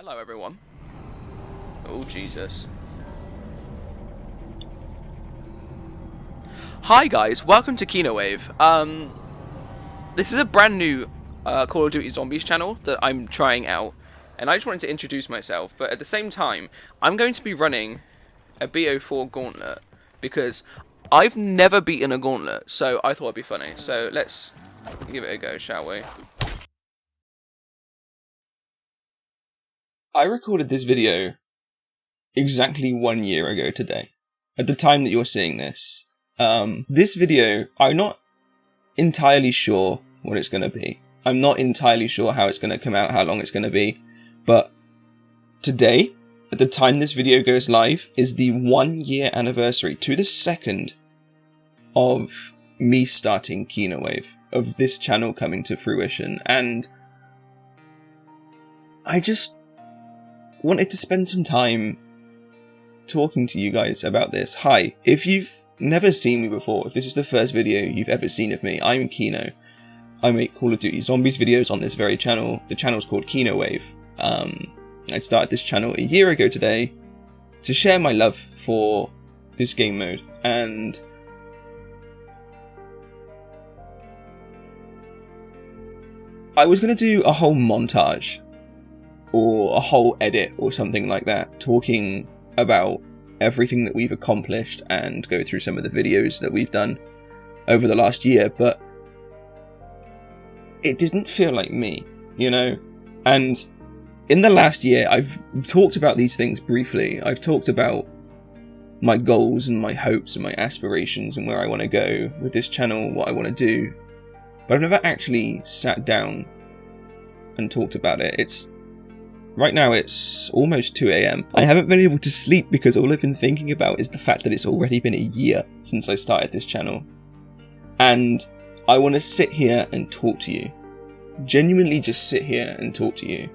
Hello everyone. Oh Jesus. Hi guys, welcome to kinowav. This is a brand new Call of Duty Zombies channel that I'm trying out, and I just wanted to introduce myself, but at the same time, I'm going to be running a BO4 gauntlet, because I've never beaten a gauntlet, so I thought it'd be funny. So let's give it a go, shall we? I recorded this video exactly 1 year ago today, at the time that you're seeing this. This video, I'm not entirely sure what it's going to be. I'm not entirely sure how it's going to come out, how long it's going to be, but today, at the time this video goes live, is the 1 year anniversary to the second of me starting kinowav, of this channel coming to fruition, and I just wanted to spend some time talking to you guys about this. Hi, if you've never seen me before, if this is the first video you've ever seen of me, I'm Kino. I make Call of Duty Zombies videos on this very channel. The channel's called kinowav. I started this channel a year ago today to share my love for this game mode, and I was going to do a whole montage or a whole edit or something like that, talking about everything that we've accomplished and go through some of the videos that we've done over the last year, but it didn't feel like me, you know? And in the last year, I've talked about these things briefly. I've talked about my goals and my hopes and my aspirations and where I want to go with this channel, what I want to do, but I've never actually sat down and talked about it. Right now it's almost 2 AM. I haven't been able to sleep because all I've been thinking about is the fact that it's already been a year since I started this channel. And I want to sit here and talk to you. Genuinely just sit here and talk to you.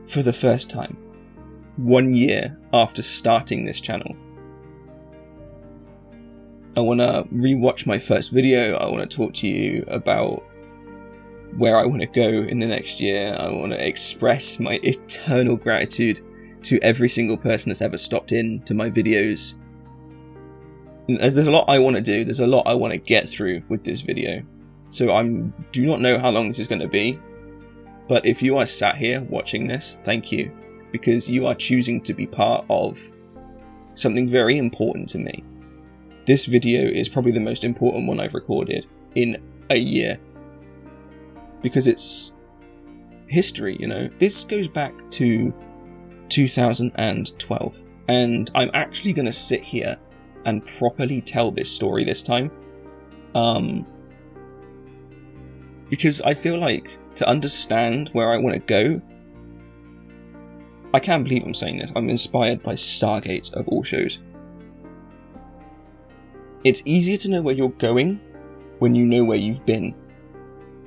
For the first time. 1 year after starting this channel. I want to rewatch my first video. I want to talk to you about where I want to go in the next year. I want to express my eternal gratitude to every single person that's ever stopped in to my videos. There's a lot I want to do, there's a lot I want to get through with this video. So I do not know how long this is going to be, but if you are sat here watching this, thank you, because you are choosing to be part of something very important to me. This video is probably the most important one I've recorded in a year. Because it's history, you know. This goes back to 2012, and I'm actually going to sit here and properly tell this story this time. Because I feel like to understand where I want to go, I can't believe I'm saying this, I'm inspired by Stargate of all shows. It's easier to know where you're going when you know where you've been.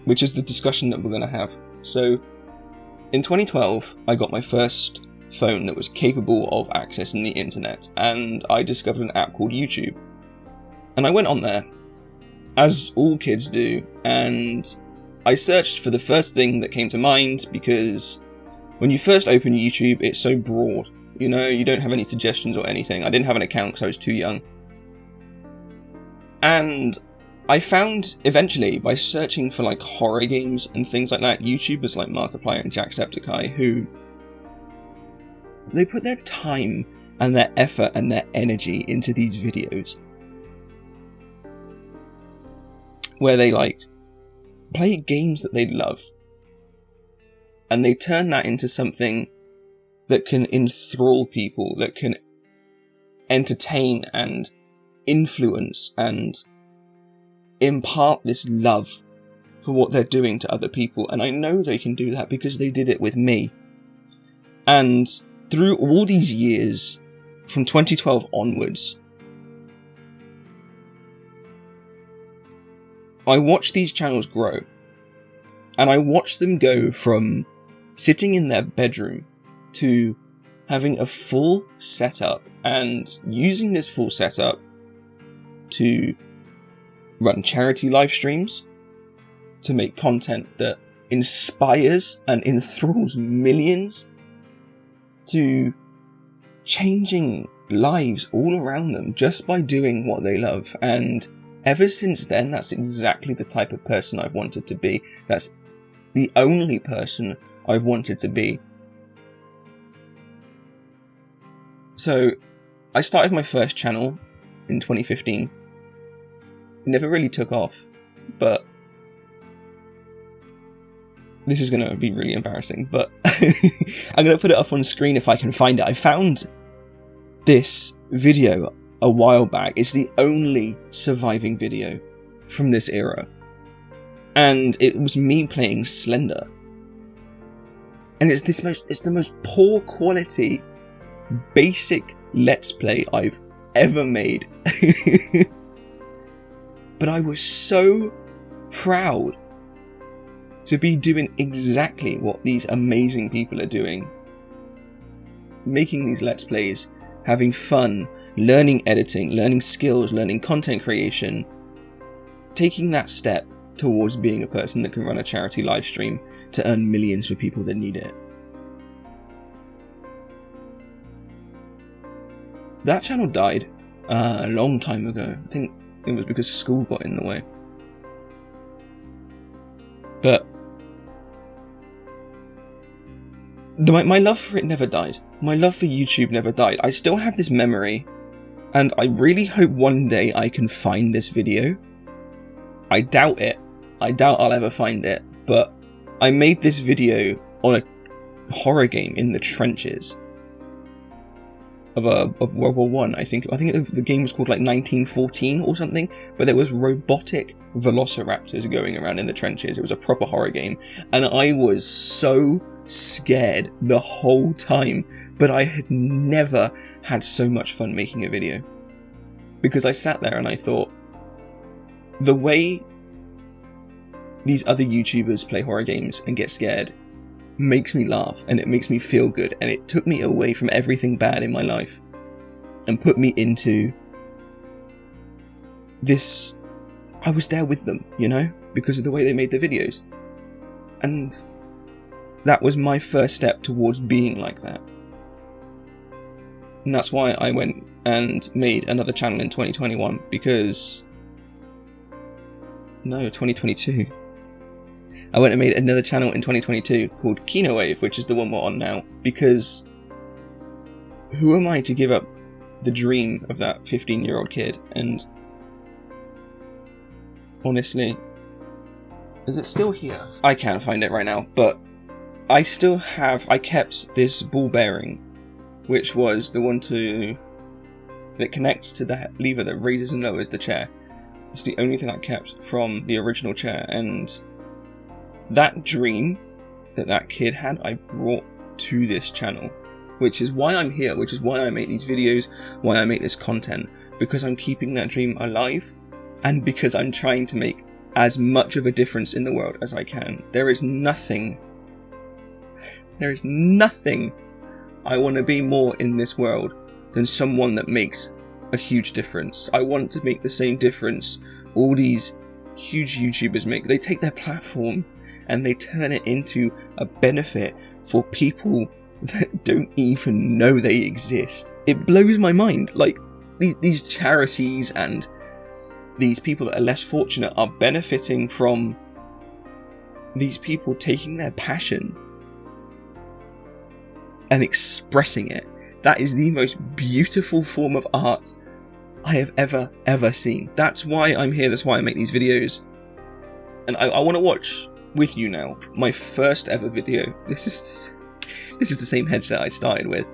Which is the discussion that we're going to have. So, in 2012, I got my first phone that was capable of accessing the internet, and I discovered an app called YouTube. And I went on there, as all kids do, and I searched for the first thing that came to mind, because when you first open YouTube, it's so broad. You know, you don't have any suggestions or anything. I didn't have an account because I was too young. And I found, eventually, by searching for like horror games and things like that, YouTubers like Markiplier and Jacksepticeye, who they put their time and their effort and their energy into these videos, where they like play games that they love, and they turn that into something that can enthrall people, that can entertain and influence and impart this love for what they're doing to other people. And I know they can do that because they did it with me. And through all these years, from 2012 onwards, I watched these channels grow. And I watched them go from sitting in their bedroom to having a full setup and using this full setup to run charity live streams, to make content that inspires and enthralls millions, to changing lives all around them just by doing what they love. And ever since then, that's exactly the type of person I've wanted to be. That's the only person I've wanted to be. So, I started my first channel in 2015. It never really took off, but this is going to be really embarrassing, but I'm going to put it up on screen if I can find it. I found this video a while back. It's the only surviving video from this era. And it was me playing Slender. And it's the most poor quality, basic Let's Play I've ever made. But I was so proud to be doing exactly what these amazing people are doing. Making these Let's Plays, having fun, learning editing, learning skills, learning content creation, taking that step towards being a person that can run a charity live stream to earn millions for people that need it. That channel died a long time ago. I think it was because school got in the way. But my love for it never died. My love for YouTube never died. I still have this memory, and I really hope one day I can find this video. I doubt it. I doubt I'll ever find it, but I made this video on a horror game in the trenches of World War One. I think the game was called like 1914 or something, but there was robotic velociraptors going around in the trenches. It was a proper horror game, and I was so scared the whole time, but I had never had so much fun making a video. Because I sat there and I thought, the way these other YouTubers play horror games and get scared makes me laugh, and it makes me feel good, and it took me away from everything bad in my life and put me into this. I was there with them, you know, because of the way they made their videos, and that was my first step towards being like that. And that's why I went and made another channel in 2021, because... No, 2022. I went and made another channel in 2022 called Kinowav, which is the one we're on now, because who am I to give up the dream of that 15-year-old kid? And honestly, is it still here? I can't find it right now, but I kept this ball bearing, which was the one that connects to the lever that raises and lowers the chair. It's the only thing I kept from the original chair, and that dream that kid had, I brought to this channel, which is why I'm here, which is why I make these videos, why I make this content, because I'm keeping that dream alive, and because I'm trying to make as much of a difference in the world as I can. There is nothing I want to be more in this world than someone that makes a huge difference. I want to make the same difference all these huge YouTubers make. They take their platform and they turn it into a benefit for people that don't even know they exist. It blows my mind. Like, these charities and these people that are less fortunate are benefiting from these people taking their passion and expressing it. That is the most beautiful form of art I have ever seen. That's why I'm here, that's why I make these videos. And I want to watch with you now my first ever video. This is the same headset I started with.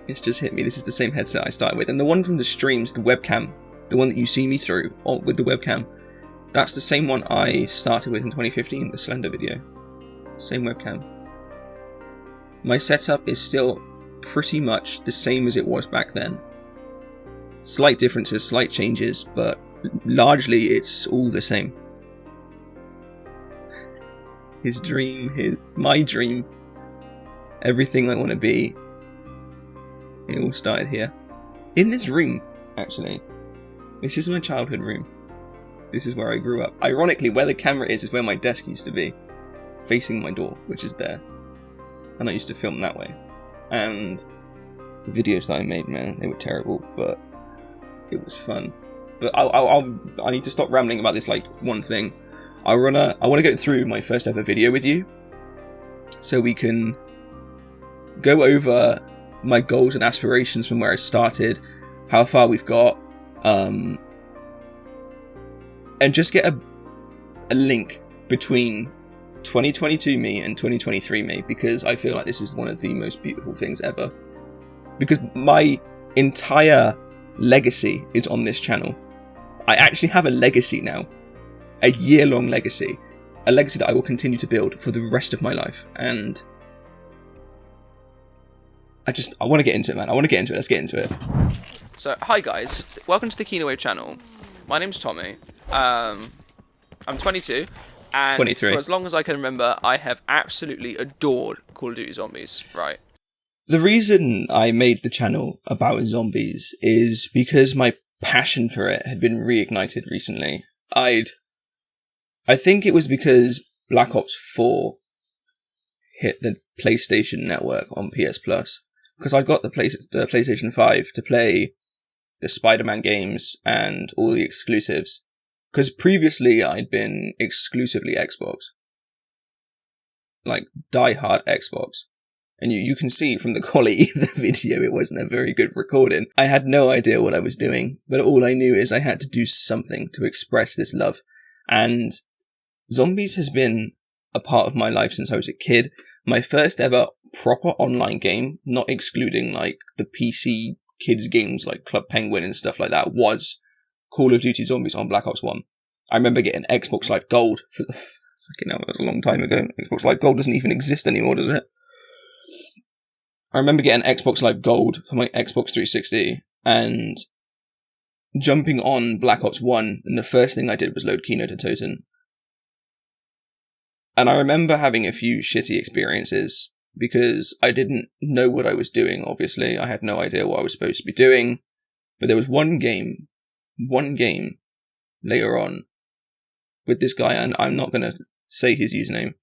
It's just hit me, this is the same headset I started with. And the one from the streams, the webcam, the one that you see me through with the webcam, that's the same one I started with in 2015, the Slender video. Same webcam. My setup is still pretty much the same as it was back then. Slight differences, slight changes, but largely it's all the same. His dream, my dream, everything I want to be, it all started here. In this room, actually. This is my childhood room. This is where I grew up. Ironically, where the camera is where my desk used to be, facing my door, which is there. and I used to film that way. And the videos that I made, man, they were terrible, but it was fun. But I need to stop rambling about this like one thing. I want to go through my first ever video with you, so we can go over my goals and aspirations from where I started, how far we've got, and just get a link between 2022 me and 2023 me, because I feel like this is one of the most beautiful things ever. Because my entire legacy is on this channel. I actually have a legacy now. A year-long legacy. A legacy that I will continue to build for the rest of my life. And I want to get into it, man. I want to get into it. Let's get into it. So, hi guys. Welcome to the kinowav channel. My name's Tommy. I'm 22. And 23. For as long as I can remember, I have absolutely adored Call of Duty Zombies. Right. The reason I made the channel about zombies is because my passion for it had been reignited recently. I think it was because Black Ops 4 hit the PlayStation Network on PS Plus, because I got the PlayStation 5 to play the Spider-Man games and all the exclusives. Because previously I'd been exclusively Xbox. Like, die-hard Xbox. And you can see from the quality of the video, it wasn't a very good recording. I had no idea what I was doing, but all I knew is I had to do something to express this love. And Zombies has been a part of my life since I was a kid. My first ever proper online game, not excluding like the PC kids games like Club Penguin and stuff like that, was Call of Duty Zombies on Black Ops 1. I remember getting Xbox Live Gold for fucking hell, that was a long time ago. Xbox Live Gold doesn't even exist anymore, does it? I remember getting Xbox Live Gold for my Xbox 360 and jumping on Black Ops 1, and the first thing I did was load kinowav. And I remember having a few shitty experiences because I didn't know what I was doing, obviously. I had no idea what I was supposed to be doing. But there was one game later on with this guy, and I'm not going to say his username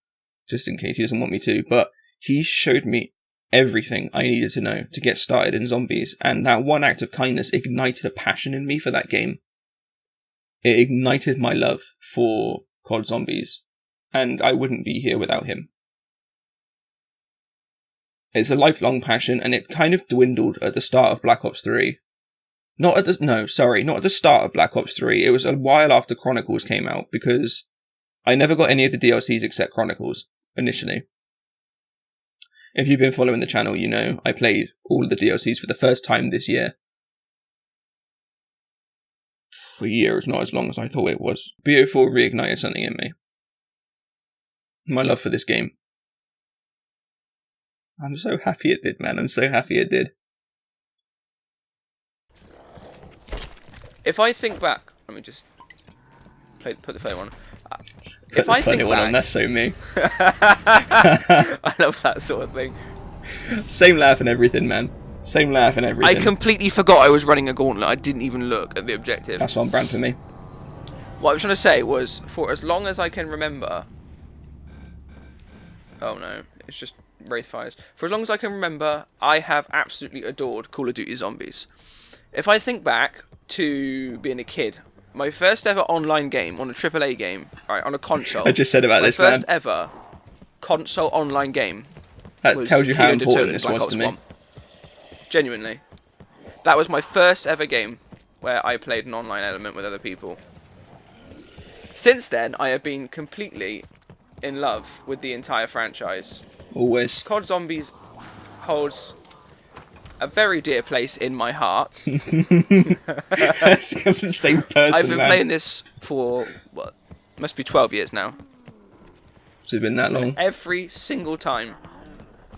just in case he doesn't want me to, but he showed me everything I needed to know to get started in zombies, and that one act of kindness ignited a passion in me for that game. It ignited my love for COD Zombies, and I wouldn't be here without him. It's a lifelong passion, and it kind of dwindled at the start of Black Ops 3. Not at the start of Black Ops 3. It was a while after Chronicles came out, because I never got any of the DLCs except Chronicles, initially. If you've been following the channel, you know I played all of the DLCs for the first time this year. A year is not as long as I thought it was. BO4 reignited something in me. My love for this game. I'm so happy it did, man. I'm so happy it did. If I think back, let me just put the phone on. Put the funny one on, that's so me. I love that sort of thing. Same laugh and everything, man. Same laugh and everything. I completely forgot I was running a gauntlet. I didn't even look at the objective. That's on brand for me. What I was trying to say was, for as long as I can remember... Oh no, it's just Wraith Fires. For as long as I can remember, I have absolutely adored Call of Duty Zombies. If I think back to being a kid, my first ever online game on a AAA game, right, on a console. I just said about this, man. My first ever console online game. That tells you how important this was to me. Genuinely. That was my first ever game where I played an online element with other people. Since then, I have been completely in love with the entire franchise. Always. COD Zombies holds a very dear place in my heart. I'm the same person, I've been playing this for, what, must be 12 years now. Has it been that long? And every single time,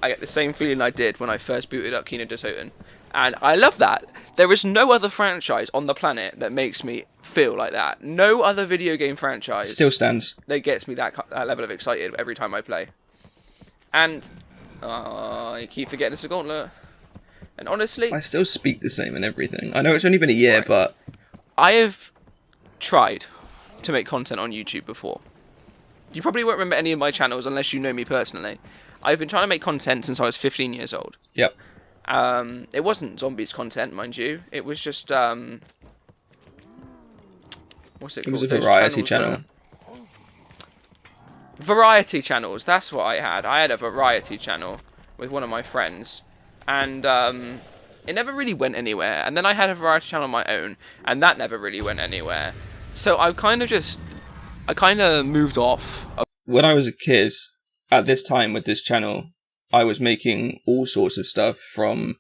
I get the same feeling I did when I first booted up kinowav. And I love that. There is no other franchise on the planet that makes me feel like that. No other video game franchise still stands that gets me that level of excited every time I play. And I keep forgetting it's a gauntlet. And honestly, I still speak the same and everything. I know it's only been a year, right, but I have tried to make content on YouTube before. You probably won't remember any of my channels unless you know me personally. I've been trying to make content since I was 15 years old. Yep. It wasn't zombies content, mind you. It was just what's it called? It was a Those variety channels channel. variety channels. That's what I had. I had a variety channel with one of my friends, and it never really went anywhere. And then I had a variety channel of my own, and that never really went anywhere. So I kind of moved off. When I was a kid, at this time with this channel, I was making all sorts of stuff from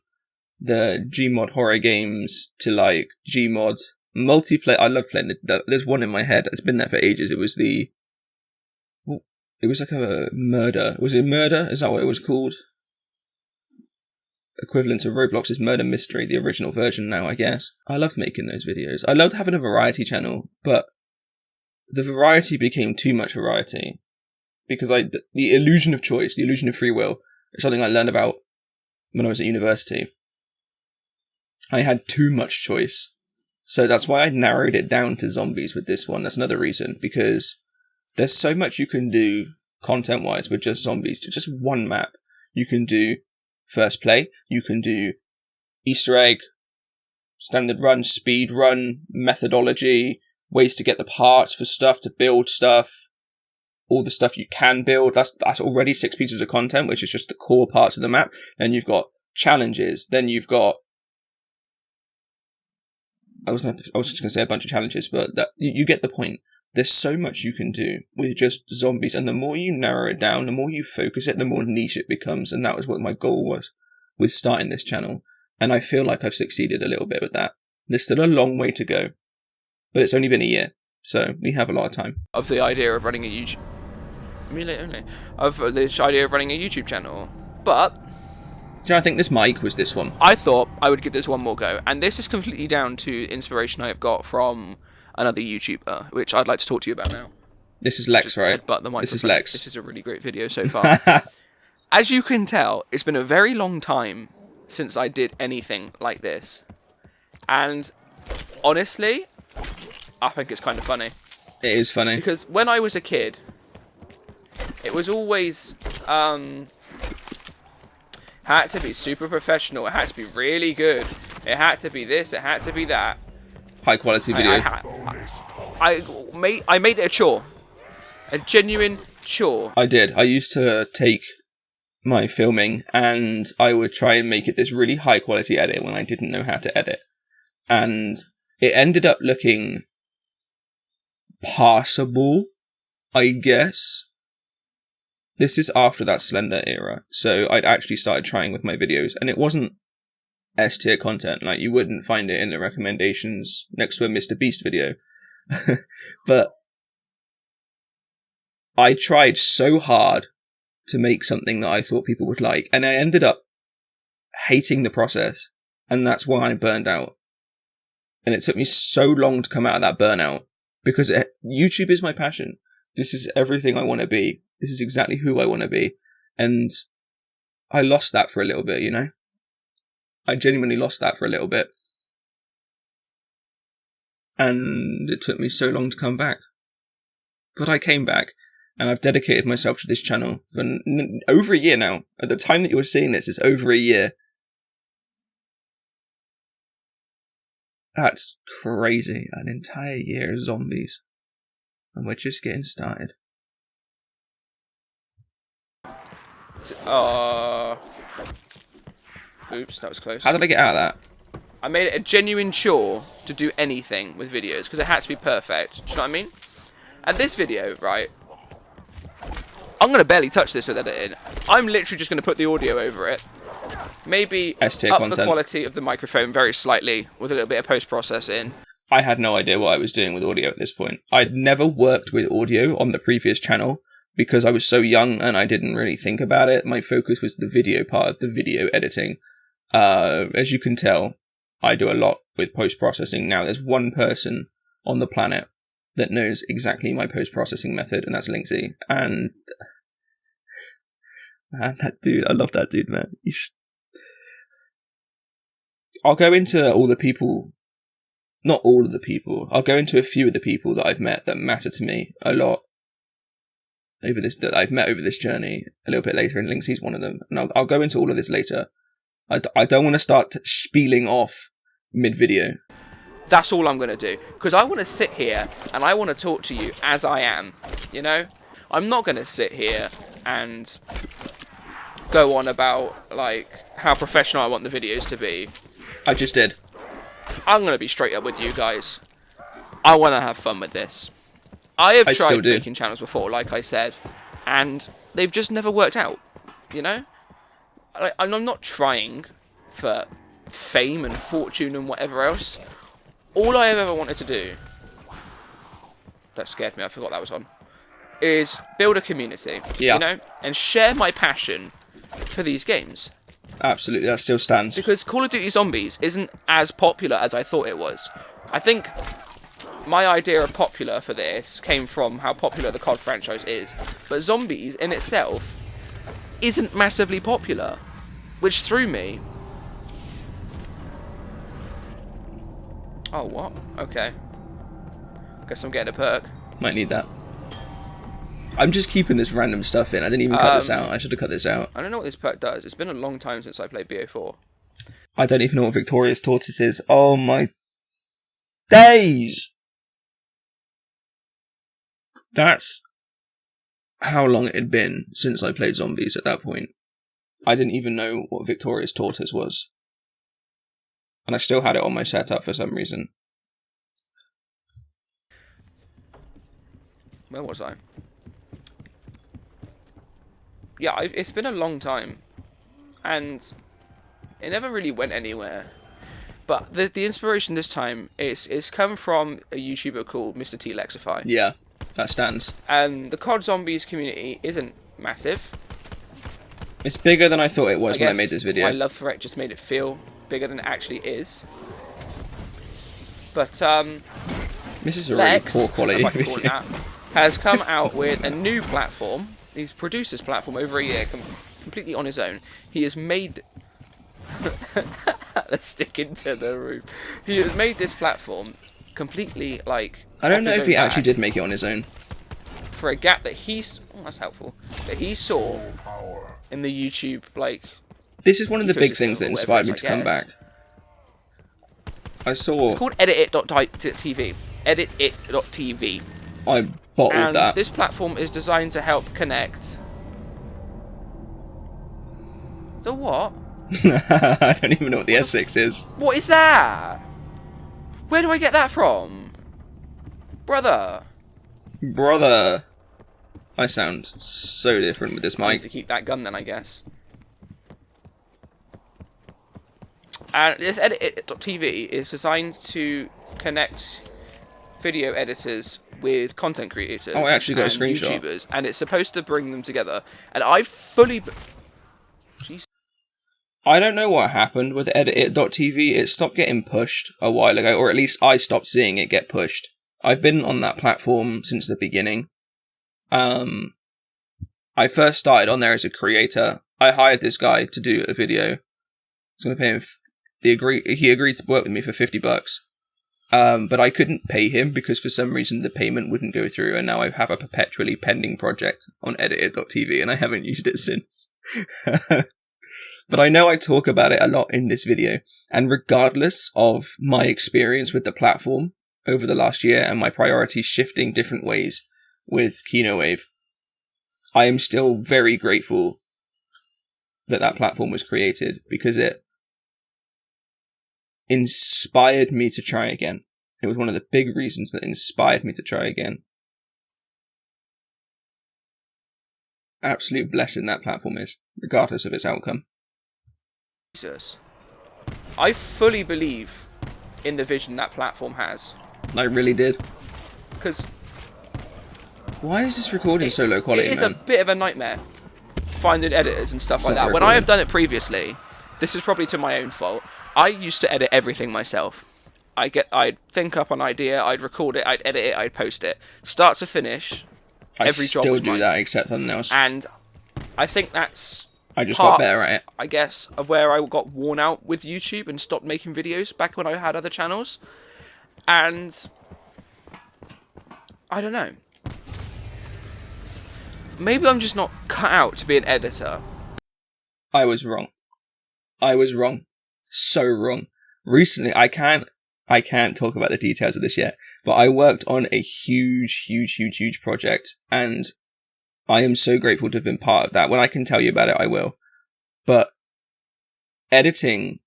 the Gmod horror games to like Gmod multiplayer. I love playing there's one in my head. It's been there for ages. It was like a murder. Was it murder? Is that what it was called? Equivalent of Roblox's Murder Mystery, the original version now, I guess. I loved making those videos. I loved having a variety channel, but the variety became too much variety. Because the illusion of choice, the illusion of free will, is something I learned about when I was at university. I had too much choice. So that's why I narrowed it down to zombies with this one. That's another reason, because there's so much you can do content-wise with just zombies, to just one map. You can do first play, you can do Easter egg, standard run, speed run, methodology, ways to get the parts for stuff, to build stuff, all the stuff you can build. That's already 6 pieces of content, which is just the core parts of the map. Then you've got challenges, then you've got I was just going to say a bunch of challenges, but you get the point. There's so much you can do with just zombies, and the more you narrow it down, the more you focus it, the more niche it becomes, and that was what my goal was with starting this channel, and I feel like I've succeeded a little bit with that. There's still a long way to go, but it's only been a year, so we have a lot of time. Of the idea of running a YouTube... Of this idea of running a YouTube channel. But So I think this mic was this one. I thought I would give this one more go, and this is completely down to inspiration I've got from another YouTuber, which I'd like to talk to you about now. This is Lex, right? But the microphone. This is Lex. This is a really great video so far. As you can tell, it's been a very long time since I did anything like this, and honestly, I think it's kind of funny. It is funny. Because when I was a kid, it was always had to be super professional. It had to be really good. It had to be this. It had to be that. High quality video. I made it a chore, a genuine chore. I did. I used to take my filming and I would try and make it this really high quality edit when I didn't know how to edit, and it ended up looking passable, I guess. This is after that Slender era, so I'd actually started trying with my videos, and it wasn't S tier content. Like, you wouldn't find it in the recommendations next to a Mr. Beast video. But I tried so hard to make something that I thought people would like, and I ended up hating the process, and that's why I burned out. And it took me so long to come out of that burnout, because YouTube is my passion. This is everything I want to be. This is exactly who I want to be. And I lost that for a little bit, you know? I genuinely lost that for a little bit. And it took me so long to come back. But I came back, and I've dedicated myself to this channel for over a year now. At the time that you're seeing this, it's over a year. That's crazy. An entire year of zombies. And we're just getting started. Oops, that was close. How did I get out of that? I made it a genuine chore to do anything with videos, because it had to be perfect. Do you know what I mean? And this video, right, I'm going to barely touch this with editing. I'm literally just going to put the audio over it. Maybe S-tier up content. the quality of the microphone very slightly with a little bit of post-processing. I had no idea what I was doing with audio at this point. I'd never worked with audio on the previous channel because I was so young and I didn't really think about it. My focus was the video part of the video editing. As you can tell, I do a lot with post-processing. Now, there's one person on the planet that knows exactly my post-processing method, and that's Linksy. And man, that dude, I love that dude, man. I'll go into all the people, not all of the people, I'll go into a few of the people that I've met that matter to me a lot. over this that I've met over this journey a little bit later, and Linksy's one of them. And I'll go into all of this later. I don't want to start spieling off mid-video. That's all I'm going to do. Because I want to sit here and I want to talk to you as I am. You know? I'm not going to sit here and go on about, like, how professional I want the videos to be. I just did. I'm going to be straight up with you guys. I want to have fun with this. I have tried making channels before, like I said, and they've just never worked out, you know? I'm not trying for fame and fortune and whatever else. All I have ever wanted to do, that scared me, I forgot that was on, is build a community, you know, and share my passion for these games. Absolutely, that still stands. Because Call of Duty Zombies isn't as popular as I thought it was. I think my idea of popular for this came from how popular the COD franchise is. But Zombies in itself isn't massively popular, which threw me. Oh, what? Okay. Guess I'm getting a perk. Might need that. I'm just keeping this random stuff in. I didn't even cut this out. I should have cut this out. I don't know what this perk does. It's been a long time since I played BO4. I don't even know what Victoria's Tortoise is. Oh my days! That's how long it had been since I played Zombies at that point. I didn't even know what Victoria's Tortoise was. And I still had it on my setup for some reason. Where was I? Yeah, it's been a long time. And it never really went anywhere. But the inspiration this time is come from a YouTuber called Mr. T Lexify. Yeah, that stands. And the COD Zombies community isn't massive. It's bigger than I thought it was when I made this video. My love for it just made it feel bigger than it actually is. But this is a really poor quality video. Has come out with a new platform. He's produced this platform over a year, completely on his own. He has made let's stick into the roof. He has made this platform completely like. I don't know if he actually did make it on his own. For a gap that that's helpful. That he saw in the YouTube like. This is one of the big things that inspired me to come back. I saw. It's called edit.tv. Edit.it.tv. I bottled that. This platform is designed to help connect. The what? I don't even know what the S6 is. What is that? Where do I get that from? Brother. Brother. I sound so different with this mic. I need to keep that gun then, I guess. And this edit.tv is designed to connect video editors with content creators. Oh, I actually got a screenshot. YouTubers, and it's supposed to bring them together. And I fully... Jeez. I don't know what happened with edit.tv. It stopped getting pushed a while ago, or at least I stopped seeing it get pushed. I've been on that platform since the beginning. I first started on there as a creator. I hired this guy to do a video. I was going to pay him... He agreed to work with me for $50. But I couldn't pay him because for some reason the payment wouldn't go through, and now I have a perpetually pending project on edit.tv and I haven't used it since. But I know I talk about it a lot in this video, and regardless of my experience with the platform over the last year and my priorities shifting different ways with kinowav, I am still very grateful that that platform was created because it inspired me to try again. It was one of the big reasons that inspired me to try again. Absolute blessing that platform is, regardless of its outcome. Jesus. I fully believe in the vision that platform has. I really did. Because... Why is this recording so low quality, man? It is a bit of a nightmare, finding editors and stuff like that. When I have done it previously, this is probably to my own fault, I used to edit everything myself. I'd think up an idea, I'd record it, I'd edit it, I'd post it. Start to finish, every job was mine. I still do that, except thumbnails. And I think that's I just got better at it. I guess, of where I got worn out with YouTube and stopped making videos back when I had other channels. And I don't know. maybe I'm just not cut out to be an editor. I was wrong. I was wrong. So wrong. Recently, I can't talk about the details of this yet, but I worked on a huge project, and I am so grateful to have been part of that. When I can tell you about it, I will. But editing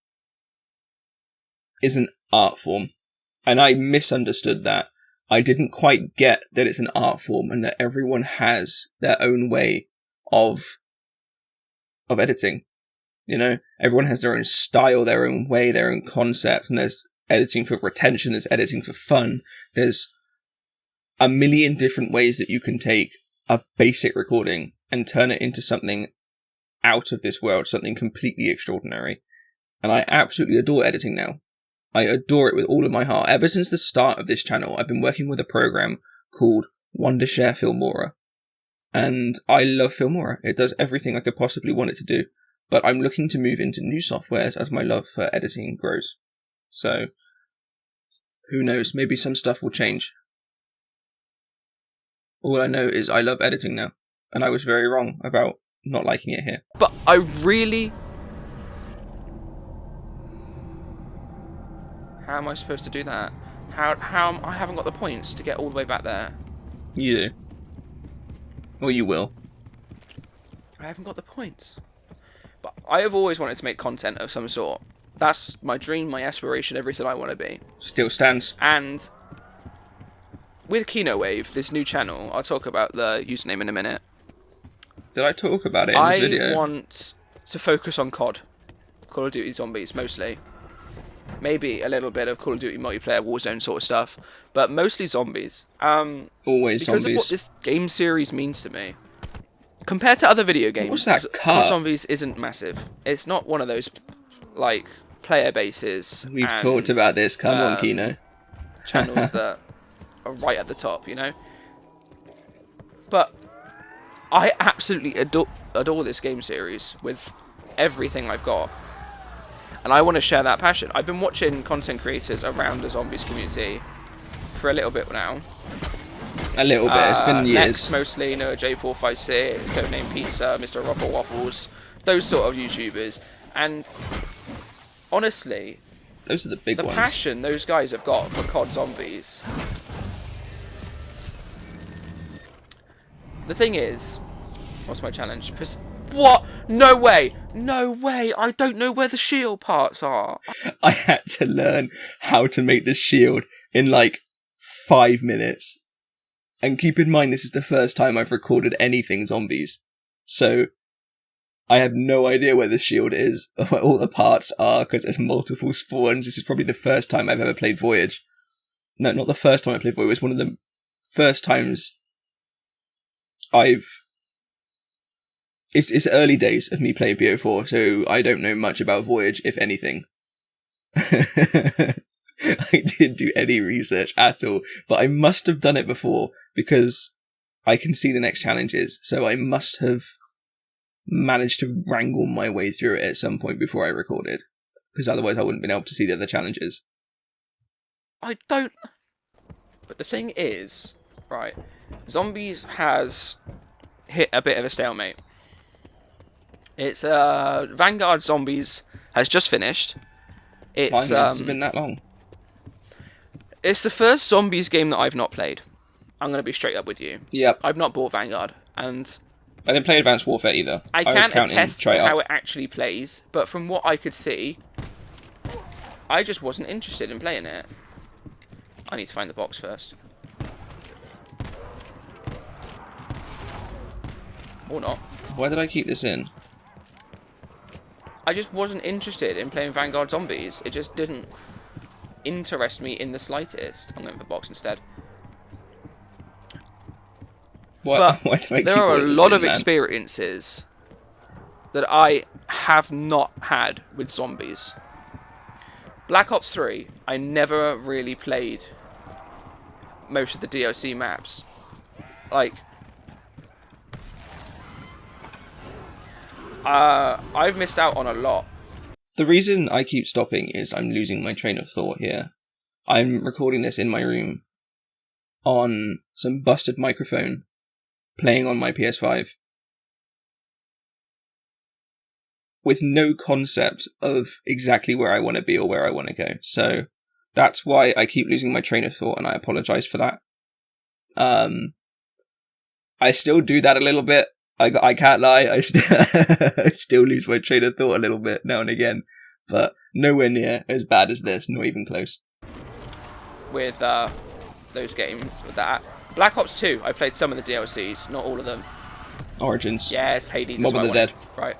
is an art form, and I misunderstood that. I didn't quite get that it's an art form and that everyone has their own way of editing. You know, everyone has their own style, their own way, their own concept, and there's editing for retention, there's editing for fun, there's a million different ways that you can take a basic recording and turn it into something out of this world, something completely extraordinary. And I absolutely adore editing now. I adore it with all of my heart. Ever since the start of this channel, I've been working with a program called Wondershare Filmora. And I love Filmora. It does everything I could possibly want it to do. But I'm looking to move into new softwares as my love for editing grows. So, who knows, maybe some stuff will change. All I know is I love editing now. And I was very wrong about not liking it here. But I really... How am I supposed to do that? I haven't got the points to get all the way back there. You do. Or you will. I haven't got the points. But I have always wanted to make content of some sort. That's my dream, my aspiration, everything I want to be. Still stands. And with kinowav, this new channel, I'll talk about the username in a minute. Did I talk about it in this video? I want to focus on COD. Call of Duty Zombies, mostly. Maybe a little bit of Call of Duty multiplayer, Warzone sort of stuff. But mostly zombies. Always because zombies. Because of what this game series means to me. Compared to other video games, what's that COD Zombies isn't massive. It's not one of those, like, player bases. We've talked about this. Come on, Kino. Channels that are right at the top, you know? But I absolutely adore this game series with everything I've got. And I want to share that passion. I've been watching content creators around the zombies community for a little bit now. A little bit, it's been years. Next, mostly, you know, J456, Codename Pizza, Mr. Ruffle Waffles, those sort of YouTubers. And honestly, those are the big ones. The passion those guys have got for COD Zombies. The thing is, what's my challenge? What? No way! No way! I don't know where the shield parts are. I had to learn how to make the shield in like 5 minutes. And keep in mind, this is the first time I've recorded anything zombies. So, I have no idea where the shield is, or where all the parts are, because there's multiple spawns. This is probably the first time I've ever played Voyage. No, not the first time I played Voyage. It was one of the first times It's early days of me playing BO4, so I don't know much about Voyage, if anything. I didn't do any research at all, but I must have done it before, because I can see the next challenges, so I must have managed to wrangle my way through it at some point before I recorded, because otherwise I wouldn't have been able to see the other challenges. I don't... But the thing is, right, Zombies has hit a bit of a stalemate. It's, Vanguard Zombies has just finished. It's, has it been that long? It's the first Zombies game that I've not played. I'm going to be straight up with you. Yep. I've not bought Vanguard, and I didn't play Advanced Warfare either. I can't attest to how it actually plays, but from what I could see, I just wasn't interested in playing it. I need to find the box first. Or not. Why did I keep this in? I just wasn't interested in playing Vanguard Zombies. It just didn't interest me in the slightest. I'm going for box instead. What? But there are a lot of experiences that I have not had with zombies. Black Ops 3, I never really played most of the DLC maps. Like, I've missed out on a lot. The reason I keep stopping is I'm losing my train of thought here. I'm recording this in my room on some busted microphone playing on my PS5 with no concept of exactly where I want to be or where I want to go. So that's why I keep losing my train of thought, and I apologize for that. I still do that a little bit. I can't lie. I still lose my train of thought a little bit now and again, but nowhere near as bad as this, not even close. With those games, with that. Black Ops 2, I played some of the DLCs, not all of them. Origins. Yes, Hades. Mob of the Dead. Right.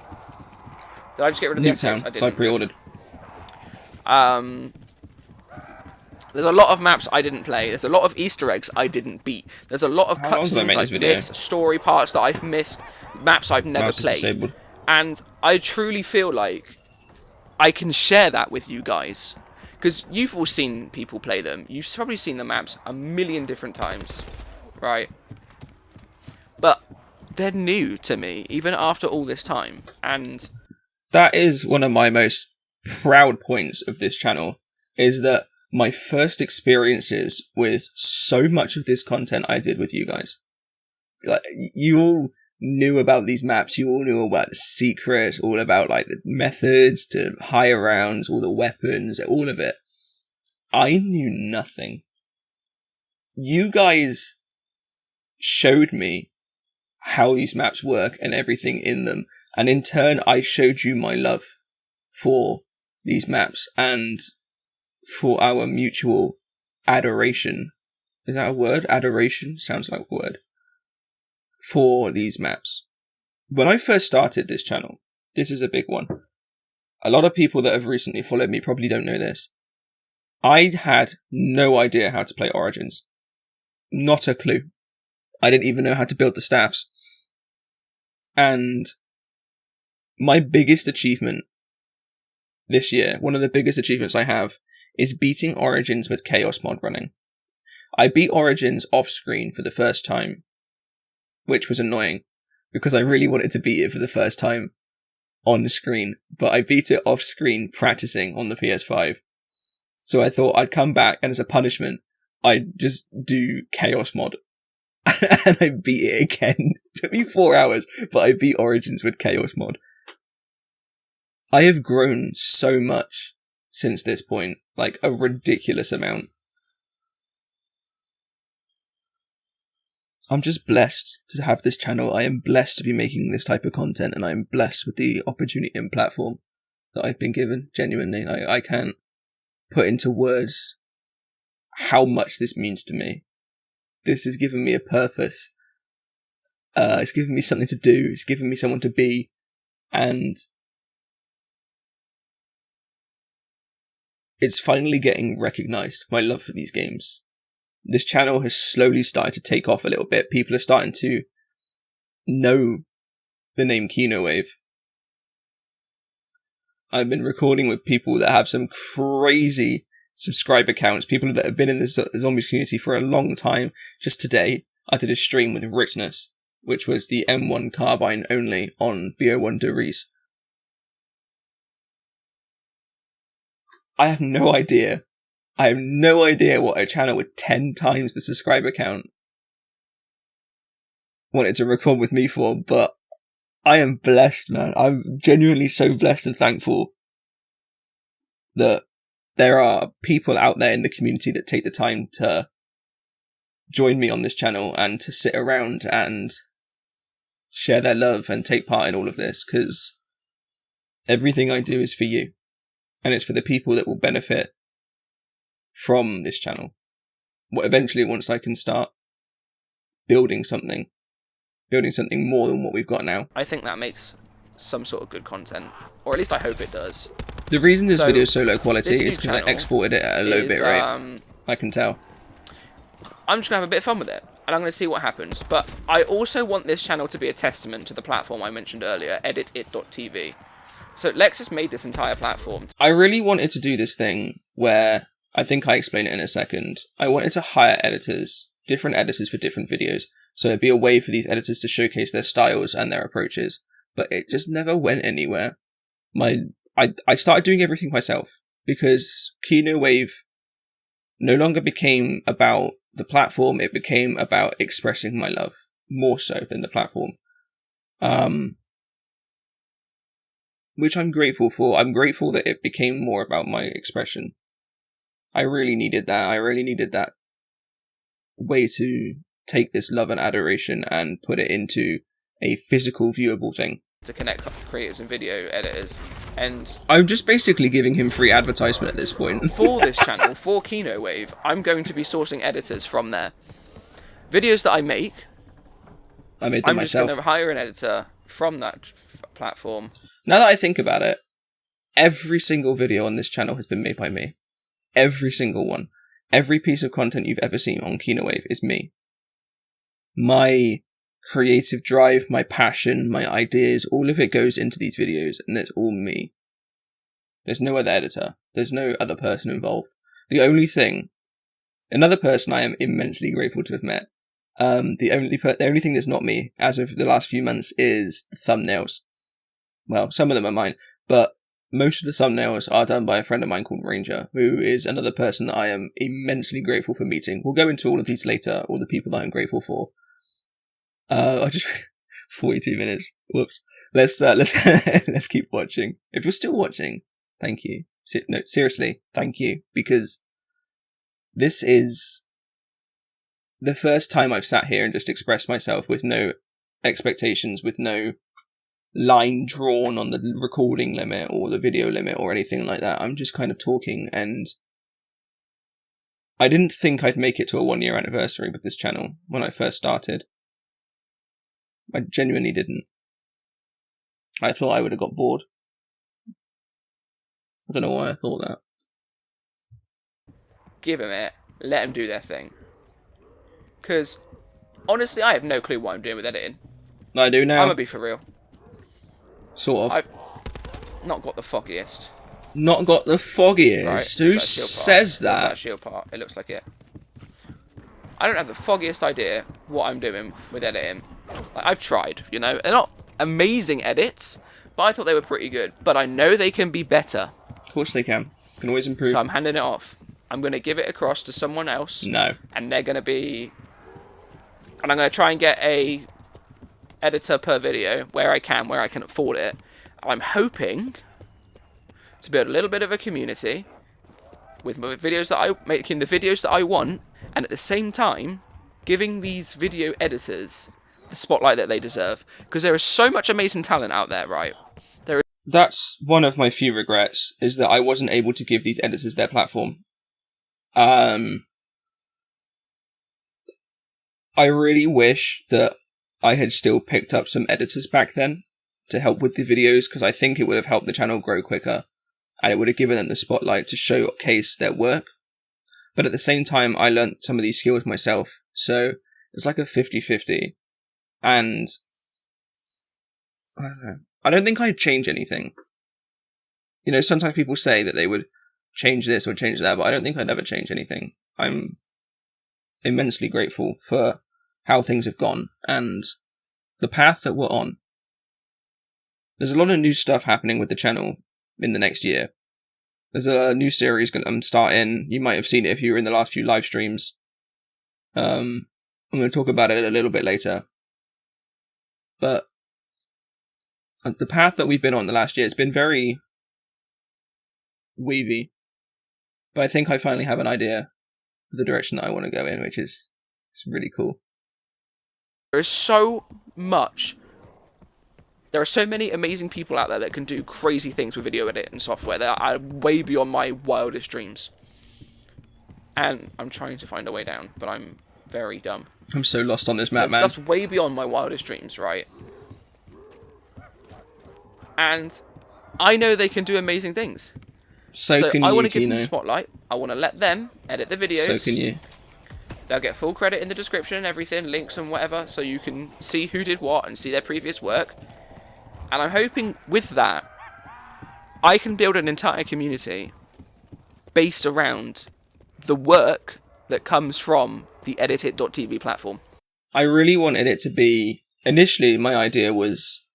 Did I just get rid of the Newtown, Xbox? so I pre-ordered. There's a lot of maps I didn't play. There's a lot of Easter eggs I didn't beat. There's a lot of cutscenes I've missed, story parts that I've missed, maps I've never played. Disabled. And I truly feel like I can share that with you guys. Because you've all seen people play them. You've probably seen the maps a million different times. Right? But they're new to me, even after all this time. And that is one of my most proud points of this channel, is that my first experiences with so much of this content I did with you guys. Like, you all knew about these maps, you all knew about the secrets, all about like the methods to higher rounds, all the weapons, all of it. I knew nothing. You guys showed me how these maps work and everything in them, and in turn I showed you my love for these maps and for our mutual adoration. Is that a word? Adoration? Sounds like a word. For these maps. When I first started this channel, this is a big one. A lot of people that have recently followed me probably don't know this. I had no idea how to play Origins. Not a clue. I didn't even know how to build the staffs. And my biggest achievement this year, one of the biggest achievements I have, is beating Origins with Chaos Mod running. I beat Origins off screen for the first time, which was annoying, because I really wanted to beat it for the first time on the screen, but I beat it off screen practicing on the PS5. So I thought I'd come back, and as a punishment, I'd just do Chaos Mod. And I beat it again. It took me 4 hours, but I beat Origins with Chaos Mod. I have grown so much since this point, like a ridiculous amount. I'm just blessed to have this channel. I am blessed to be making this type of content, and I am blessed with the opportunity and platform that I've been given. Genuinely, I can't put into words how much this means to me. This has given me a purpose. It's given me something to do. It's given me someone to be, and it's finally getting recognised, my love for these games. This channel has slowly started to take off a little bit. People are starting to know the name kinowav. I've been recording with people that have some crazy subscriber counts, people that have been in the zombies community for a long time. Just today, I did a stream with Richness, which was the M1 carbine only on BO1 de Reese. I have no idea. I have no idea what a channel with 10 times the subscriber count wanted to record with me for, but I am blessed, man. I'm genuinely so blessed and thankful that there are people out there in the community that take the time to join me on this channel and to sit around and share their love and take part in all of this, because everything I do is for you, and it's for the people that will benefit from this channel. Well, eventually, once I can start building something more than what we've got now. I think that makes some sort of good content, or at least I hope it does. The reason this video is so low quality is because I exported it at a low bit rate. I can tell. I'm just going to have a bit of fun with it, and I'm going to see what happens. But I also want this channel to be a testament to the platform I mentioned earlier, editit.tv. So Lex has made this entire platform. I really wanted to do this thing where, I think I explain it in a second, I wanted to hire editors, different editors for different videos, so it'd be a way for these editors to showcase their styles and their approaches, but it just never went anywhere. I started doing everything myself, because kinowav no longer became about the platform, it became about expressing my love. more so than the platform. Which I'm grateful for. I'm grateful that it became more about my expression. I really needed that. I really needed that way to take this love and adoration and put it into a physical, viewable thing. To connect creators and video editors, and I'm just basically giving him free advertisement at this point. for this channel, for kinowav, I'm going to be sourcing editors from there. Videos that I make, I made them I'm myself. just going to hire an editor from that platform. Now that I think about it, every single video on this channel has been made by me. Every single one. Every piece of content you've ever seen on kinowav is me. My creative drive, my passion, my ideas, all of it goes into these videos, and it's all me. There's no other editor. There's no other person involved. The only thing, another person I am immensely grateful to have met, the only thing that's not me, as of the last few months, is the thumbnails. Well, some of them are mine, but most of the thumbnails are done by a friend of mine called Ranger, who is another person that I am immensely grateful for meeting. We'll go into all of these later, all the people that I'm grateful for. I just 42 minutes. Whoops. Let's let's keep watching. If you're still watching, thank you. No, seriously, thank you, because this is the first time I've sat here and just expressed myself with no expectations, with no line drawn on the recording limit or the video limit or anything like that. I'm just kind of talking, and I didn't think I'd make it to a 1-year anniversary with this channel when I first started. I genuinely didn't. I thought I would have got bored. I don't know why I thought that. Give them it. Let them do their thing. Because, honestly, I have no clue what I'm doing with editing. I do now. I'm going to be for real. Sort of. I've not got the foggiest. Not got the foggiest? Right, Who says that? That shield part. It looks like it. I don't have the foggiest idea what I'm doing with editing. Like, I've tried, you know. They're not amazing edits, but I thought they were pretty good. But I know they can be better. Of course they can. Can always improve. So I'm handing it off. I'm going to give it across to someone else. No. And they're going to be... And I'm going to try and get a editor per video where I can afford it. I'm hoping to build a little bit of a community with my videos that making the videos that I want, and at the same time giving these video editors the spotlight that they deserve, because there is so much amazing talent out there, right? That's one of my few regrets, is that I wasn't able to give these editors their platform. I really wish that I had still picked up some editors back then to help with the videos, because I think it would have helped the channel grow quicker, and it would have given them the spotlight to showcase their work. But at the same time, I learnt some of these skills myself, so it's like a 50-50. And I don't know. I don't think I'd change anything. You know, sometimes people say that they would change this or change that, but I don't think I'd ever change anything. I'm immensely grateful for how things have gone and the path that we're on. There's a lot of new stuff happening with the channel in the next year. There's a new series going to start in. You might have seen it if you were in the last few live streams. I'm going to talk about it a little bit later. But the path that we've been on the last year, it's been very wavy. But I think I finally have an idea of the direction that I want to go in, which is it's really cool. There is so much. There are so many amazing people out there that can do crazy things with video editing software that are way beyond my wildest dreams. And I'm trying to find a way down, but I'm very dumb. I'm so lost on this map, man. Stuff's way beyond my wildest dreams, right? And I know they can do amazing things. So can I you, want to give them Kino. the spotlight. I want to let them edit the videos. So can you. They'll get full credit in the description and everything, links and whatever, so you can see who did what and see their previous work. And I'm hoping with that, I can build an entire community based around the work that comes from the editit.tv platform. I really wanted it to be... Initially, my idea was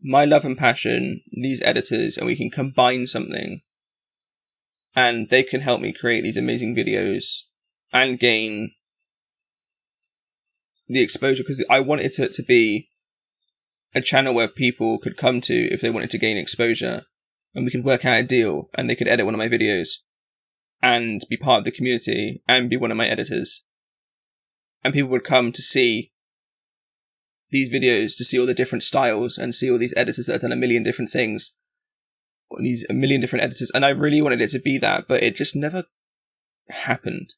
my love and passion, these editors, and we can combine something. And they can help me create these amazing videos and gain the exposure, because I wanted it to be a channel where people could come to if they wanted to gain exposure, and we could work out a deal, and they could edit one of my videos and be part of the community and be one of my editors. And people would come to see these videos, to see all the different styles and see all these editors that have done a million different things. A million different editors. And I really wanted it to be that, but it just never happened.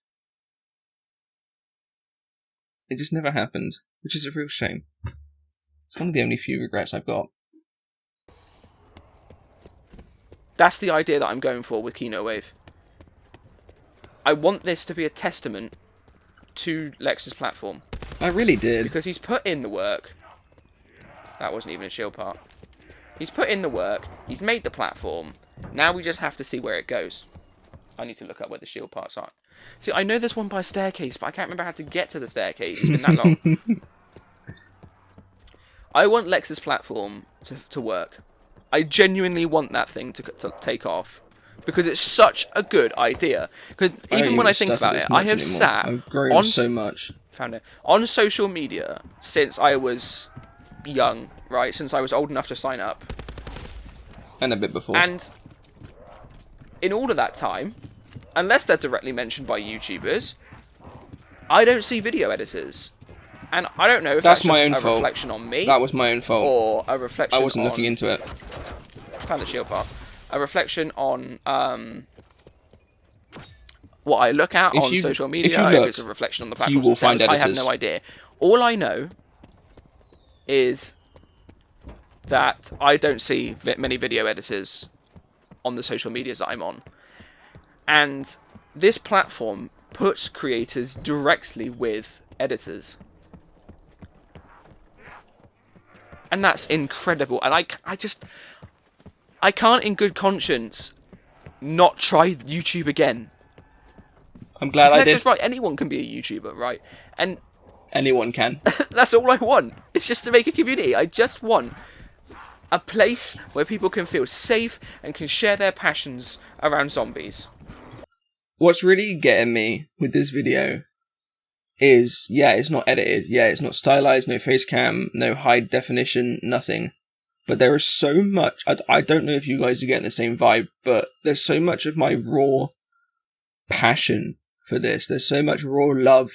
It just never happened, which is a real shame. It's one of the only few regrets I've got. That's the idea that I'm going for with kinowav. I want this to be a testament to Lex's platform. I really did. Because he's put in the work. That wasn't even a shield part. He's put in the work. He's made the platform. Now we just have to see where it goes. I need to look up where the shield parts are. See, I know there's one by a staircase, but I can't remember how to get to the staircase. It's been that long. I want Lex's platform to work. I genuinely want that thing to take off. Because it's such a good idea. Because even when I think about it, I have sat I've grown so much. Found it on social media since I was young, right? Since I was old enough to sign up, and a bit before. And in all of that time, unless they're directly mentioned by YouTubers, I don't see video editors, and I don't know if that's my own a fault. reflection on me. That was my own fault, or a reflection. I wasn't looking into it. Found the shield part. A reflection on what I look at on social media. If it's a reflection on the platform, you will find editors. I have no idea. All I know is that I don't see many video editors on the social medias that I'm on. And this platform puts creators directly with editors. And that's incredible. And I can't in good conscience not try YouTube again. I'm glad I did. Just right, anyone can be a YouTuber, right? And anyone can. That's all I want. It's just to make a community. I just want a place where people can feel safe and can share their passions around zombies. What's really getting me with this video is, yeah, it's not edited. Yeah, it's not stylized, no face cam, no high definition, nothing. But there is so much, I don't know if you guys are getting the same vibe, but there's so much of my raw passion for this. There's so much raw love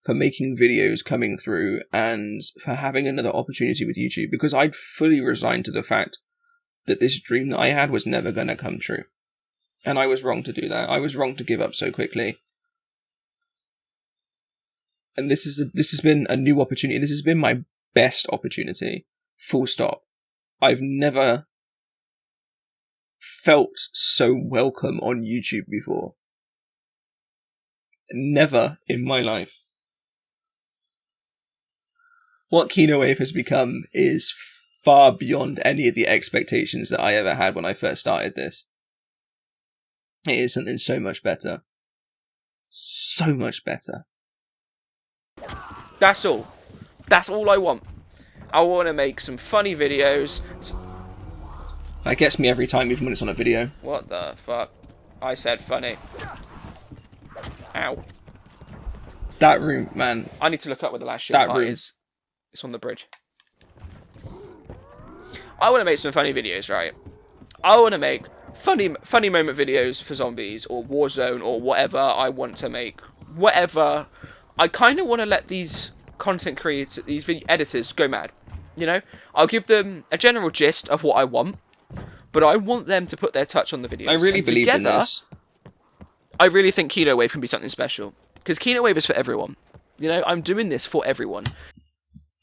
for making videos coming through and for having another opportunity with YouTube, because I'd fully resigned to the fact that this dream that I had was never going to come true. And I was wrong to do that. I was wrong to give up so quickly. And this has been a new opportunity. This has been my best opportunity. Full stop. I've never felt so welcome on YouTube before. Never in my life. What kinowav has become is far beyond any of the expectations that I ever had when I first started this. It is something so much better. So much better. That's all. That's all I want. I want to make some funny videos. That gets me every time, even when it's on a video. What the fuck? I said funny. Ow. That room, man. I need to look up where the last shield part is. It's on the bridge. I want to make some funny videos, right? I want to make funny moment videos for zombies or Warzone or whatever I want to make. Whatever. I kind of want to let these content creators, these video editors go mad. You know? I'll give them a general gist of what I want, but I want them to put their touch on the videos. I really believe in this. I really think kinowav can be something special. Because kinowav is for everyone. You know, I'm doing this for everyone.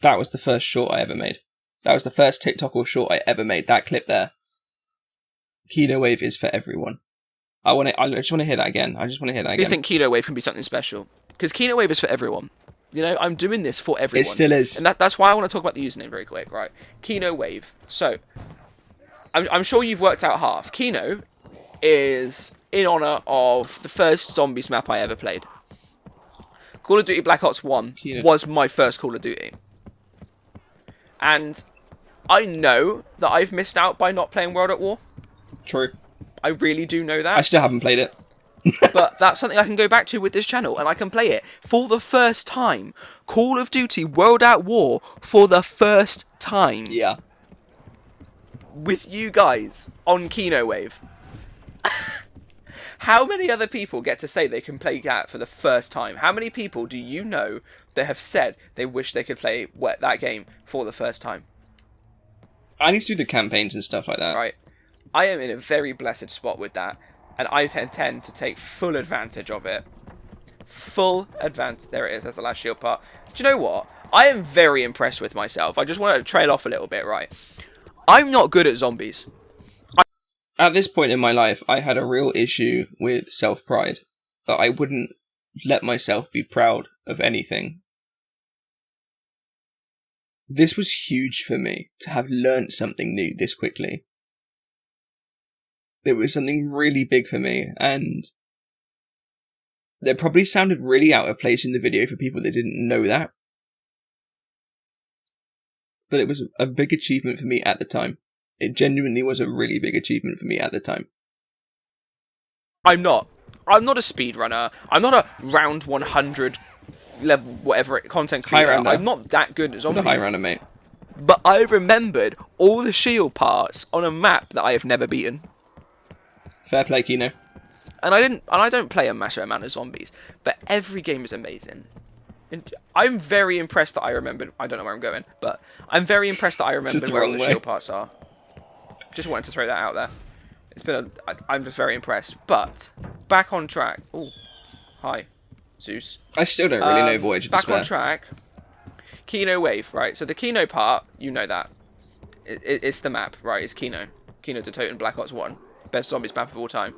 That was the first short I ever made. That was the first TikTok or short I ever made. That clip there. Kinowav is for everyone. I just want to hear that again. I just want to hear that again. I think kinowav can be something special. Because kinowav is for everyone. You know, I'm doing this for everyone. It still is. And that's why I want to talk about the username very quick, right? Kinowav. So, I'm sure you've worked out half. Kino is in honour of the first zombies map I ever played. Call of Duty Black Ops 1 was my first Call of Duty. And I know that I've missed out by not playing World at War. True. I really do know that. I still haven't played it. but that's something I can go back to with this channel, and I can play it for the first time. Call of Duty World at War for the first time. Yeah. With you guys on kinowav. How many other people get to say they can play that for the first time? How many people do you know that have said they wish they could play that game for the first time? I need to do the campaigns and stuff like that. Right. I am in a very blessed spot with that, and I intend to take full advantage of it. Full advantage. There it is. That's the last shield part. Do you know what? I am very impressed with myself. I just want to trail off a little bit, right? I'm not good at zombies. At this point in my life, I had a real issue with self-pride. That I wouldn't let myself be proud of anything. This was huge for me, to have learnt something new this quickly. It was something really big for me, and that probably sounded really out of place in the video for people that didn't know that. But it was a big achievement for me at the time. It genuinely was a really big achievement for me at the time. I'm not a speedrunner. I'm not a round 100 level whatever content creator. I'm not that good at zombies. High runner, mate. But I remembered all the shield parts on a map that I have never beaten. Fair play, Kino. And I don't play a massive amount of zombies, but every game is amazing. And I'm very impressed that I remembered. I don't know where I'm going, but I'm very impressed that I remembered where all the shield parts are. Just wanted to throw that out there. I'm just very impressed. But back on track. Oh, hi, Zeus. I still don't really know Voyage of Despair. Back on track. kinowav, right? So the Kino part, you know that. It's the map, right? It's Kino. Kino de Toten Black Ops 1. Best zombies map of all time.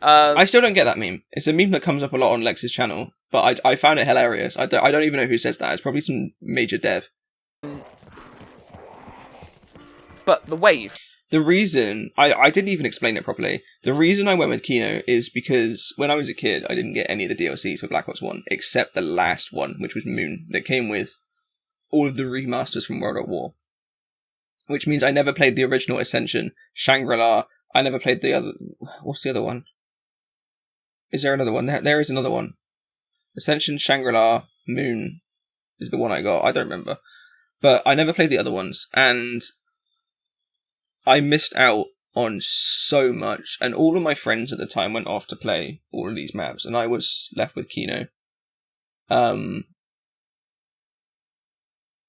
I still don't get that meme. It's a meme that comes up a lot on Lex's channel, but I found it hilarious. I don't even know who says that. It's probably some major dev. But the wave. The reason... I didn't even explain it properly. The reason I went with Kino is because when I was a kid, I didn't get any of the DLCs for Black Ops 1, except the last one, which was Moon, that came with all of the remasters from World at War. Which means I never played the original Ascension, Shangri-La. I never played the other... What's the other one? Is there another one? There is another one. Ascension, Shangri-La, Moon is the one I got. I don't remember. But I never played the other ones, and I missed out on so much. And all of my friends at the time went off to play all of these maps, and I was left with Kino.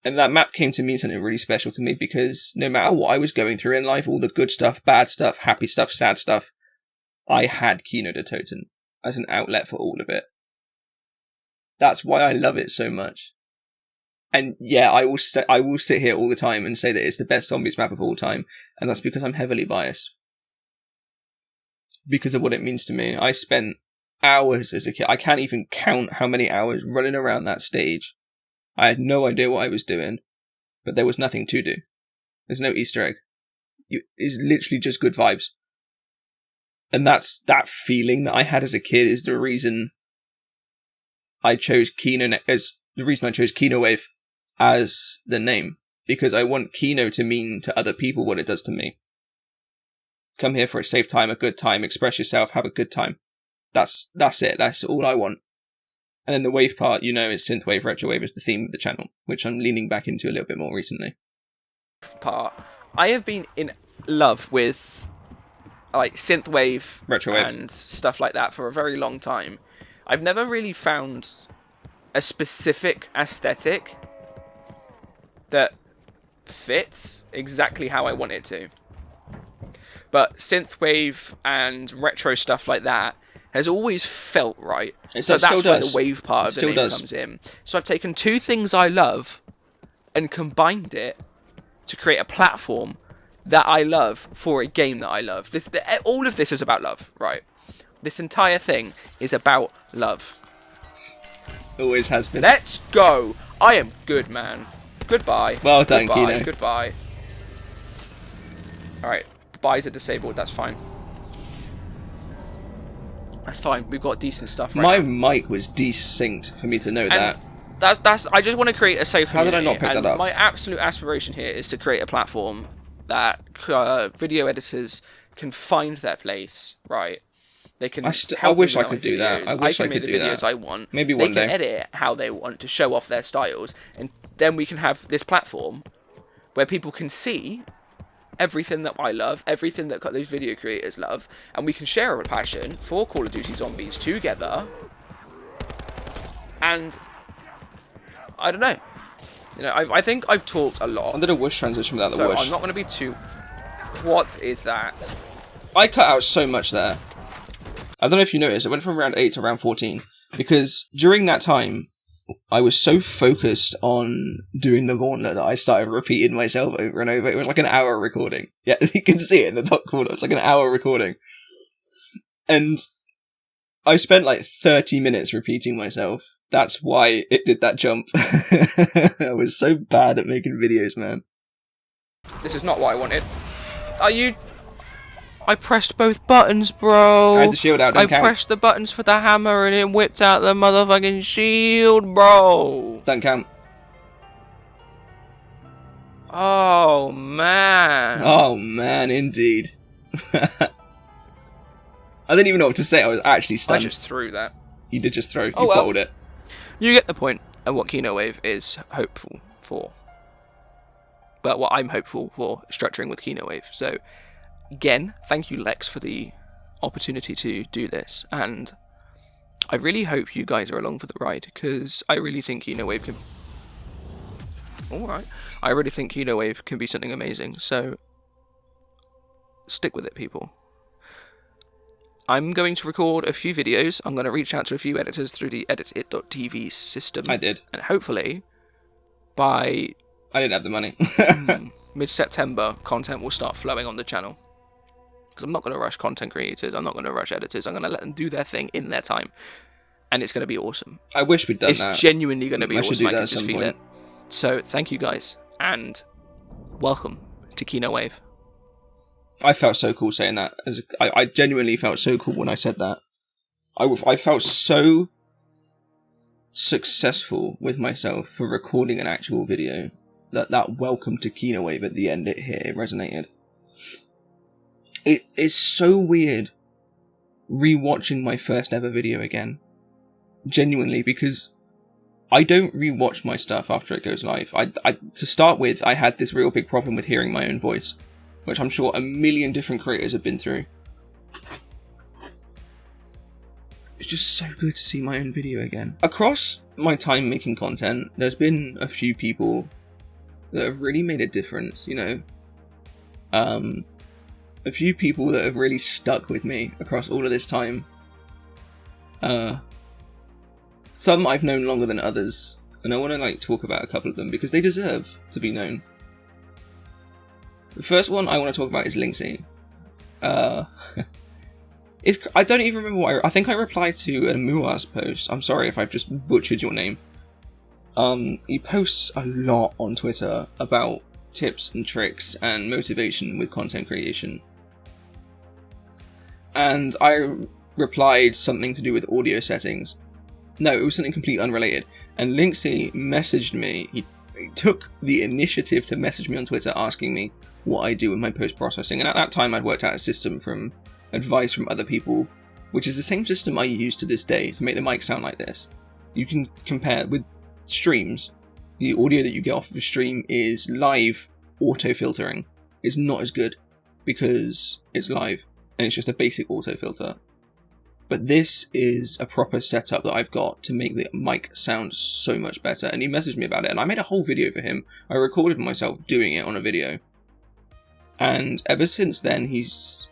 And that map came to mean something really special to me, because no matter what I was going through in life, all the good stuff, bad stuff, happy stuff, sad stuff, I had Kino de Toten as an outlet for all of it. That's why I love it so much. And yeah, I will sit here all the time and say that it's the best zombies map of all time, and that's because I'm heavily biased. Because of what it means to me. I spent hours as a kid. I can't even count how many hours running around that stage. I had no idea what I was doing, but there was nothing to do. There's no Easter egg. It's literally just good vibes. And that feeling that I had as a kid is the reason I chose kinowav as the name. Because I want Kino to mean to other people what it does to me. Come here for a safe time, a good time, express yourself, have a good time. That's it. That's all I want. And then the wave part, is synthwave, retrowave is the theme of the channel, which I'm leaning back into a little bit more recently. I have been in love with like synthwave, retrowave, and stuff like that for a very long time. I've never really found a specific aesthetic that fits exactly how I want it to. But synthwave and retro stuff like that has always felt right. So that's where the wave part of the name comes in. So I've taken two things I love and combined it to create a platform that I love for a game that I love. All of this is about love, right? This entire thing is about love. Always has been. Let's go! I am good, man. Goodbye. Well done, Kino. Goodbye. Alright, buys are disabled, that's fine. That's fine, we've got decent stuff right now. My mic was desynced for me to know that. That's. I just want to create a safe community. How did I not pick that up? My absolute aspiration here is to create a platform that video editors can find their place, right? They can I help wish me I with my could do that. videos. I wish I can make could the do videos that. I want. Maybe They one can day. edit it how they want to show off their styles, and then we can have this platform where people can see everything that I love, everything that those video creators love, and we can share a passion for Call of Duty Zombies together. And I don't know. You know, I think I've talked a lot. I did a whoosh transition without the So whoosh. I'm not going to be too... What is that? I cut out so much there. I don't know if you noticed, it went from round 8 to round 14. Because during that time, I was so focused on doing the gauntlet that I started repeating myself over and over. It was like an hour recording. Yeah, you can see it in the top corner. It's like an hour recording. And I spent like 30 minutes repeating myself. That's why it did that jump. I was so bad at making videos, man. This is not what I wanted. Are you... I pressed both buttons, bro. I had the shield out, don't count. pressed the buttons for the hammer and it whipped out the motherfucking shield, bro. Don't count. Oh, man. Oh, man, indeed. I didn't even know what to say. I was actually I stunned. just threw that. You did just throw. You Oh, well. bottled it. You get the point of what kinowav is hopeful for. But what I'm hopeful for structuring with kinowav. So, again, thank you, Lex, for the opportunity to do this. And I really hope you guys are along for the ride, because I really think kinowav can... Alright. I really think kinowav can be something amazing. So, stick with it, people. I'm going to record a few videos. I'm going to reach out to a few editors through the editit.tv system. I did. And hopefully, by I didn't have the money. mid-September, content will start flowing on the channel. Because I'm not going to rush content creators. I'm not going to rush editors. I'm going to let them do their thing in their time. And it's going to be awesome. I wish we'd done that. It's genuinely going to be I should awesome. do I that can at just some feel point. it. So, thank you guys. And welcome to kinowav. I felt so cool saying that. I genuinely felt so cool when I said that. I felt so successful with myself for recording an actual video. That welcome to kinowav at the end, it resonated. It is so weird rewatching my first ever video again. Genuinely, because I don't rewatch my stuff after it goes live. To start with, I had this real big problem with hearing my own voice, which I'm sure a million different creators have been through. It's just so good to see my own video again. Across my time making content, there's been a few people that have really made a difference, you know. A few people that have really stuck with me across all of this time. Some I've known longer than others, and I want to talk about a couple of them because they deserve to be known. The first one I want to talk about is Linksy. I don't even remember what I think I replied to a Muaz post. I'm sorry if I've just butchered your name. He posts a lot on Twitter about tips and tricks and motivation with content creation. And I replied something to do with audio settings. No, it was something completely unrelated. And Linksy messaged me. He took the initiative to message me on Twitter asking me what I do with my post-processing. And at that time I'd worked out a system from advice from other people, which is the same system I use to this day to make the mic sound like this. You can compare with streams. The audio that you get off of a stream is live auto-filtering. It's not as good because it's live and it's just a basic auto-filter. But this is a proper setup that I've got to make the mic sound so much better. And he messaged me about it and I made a whole video for him. I recorded myself doing it on a video. And ever since then, he's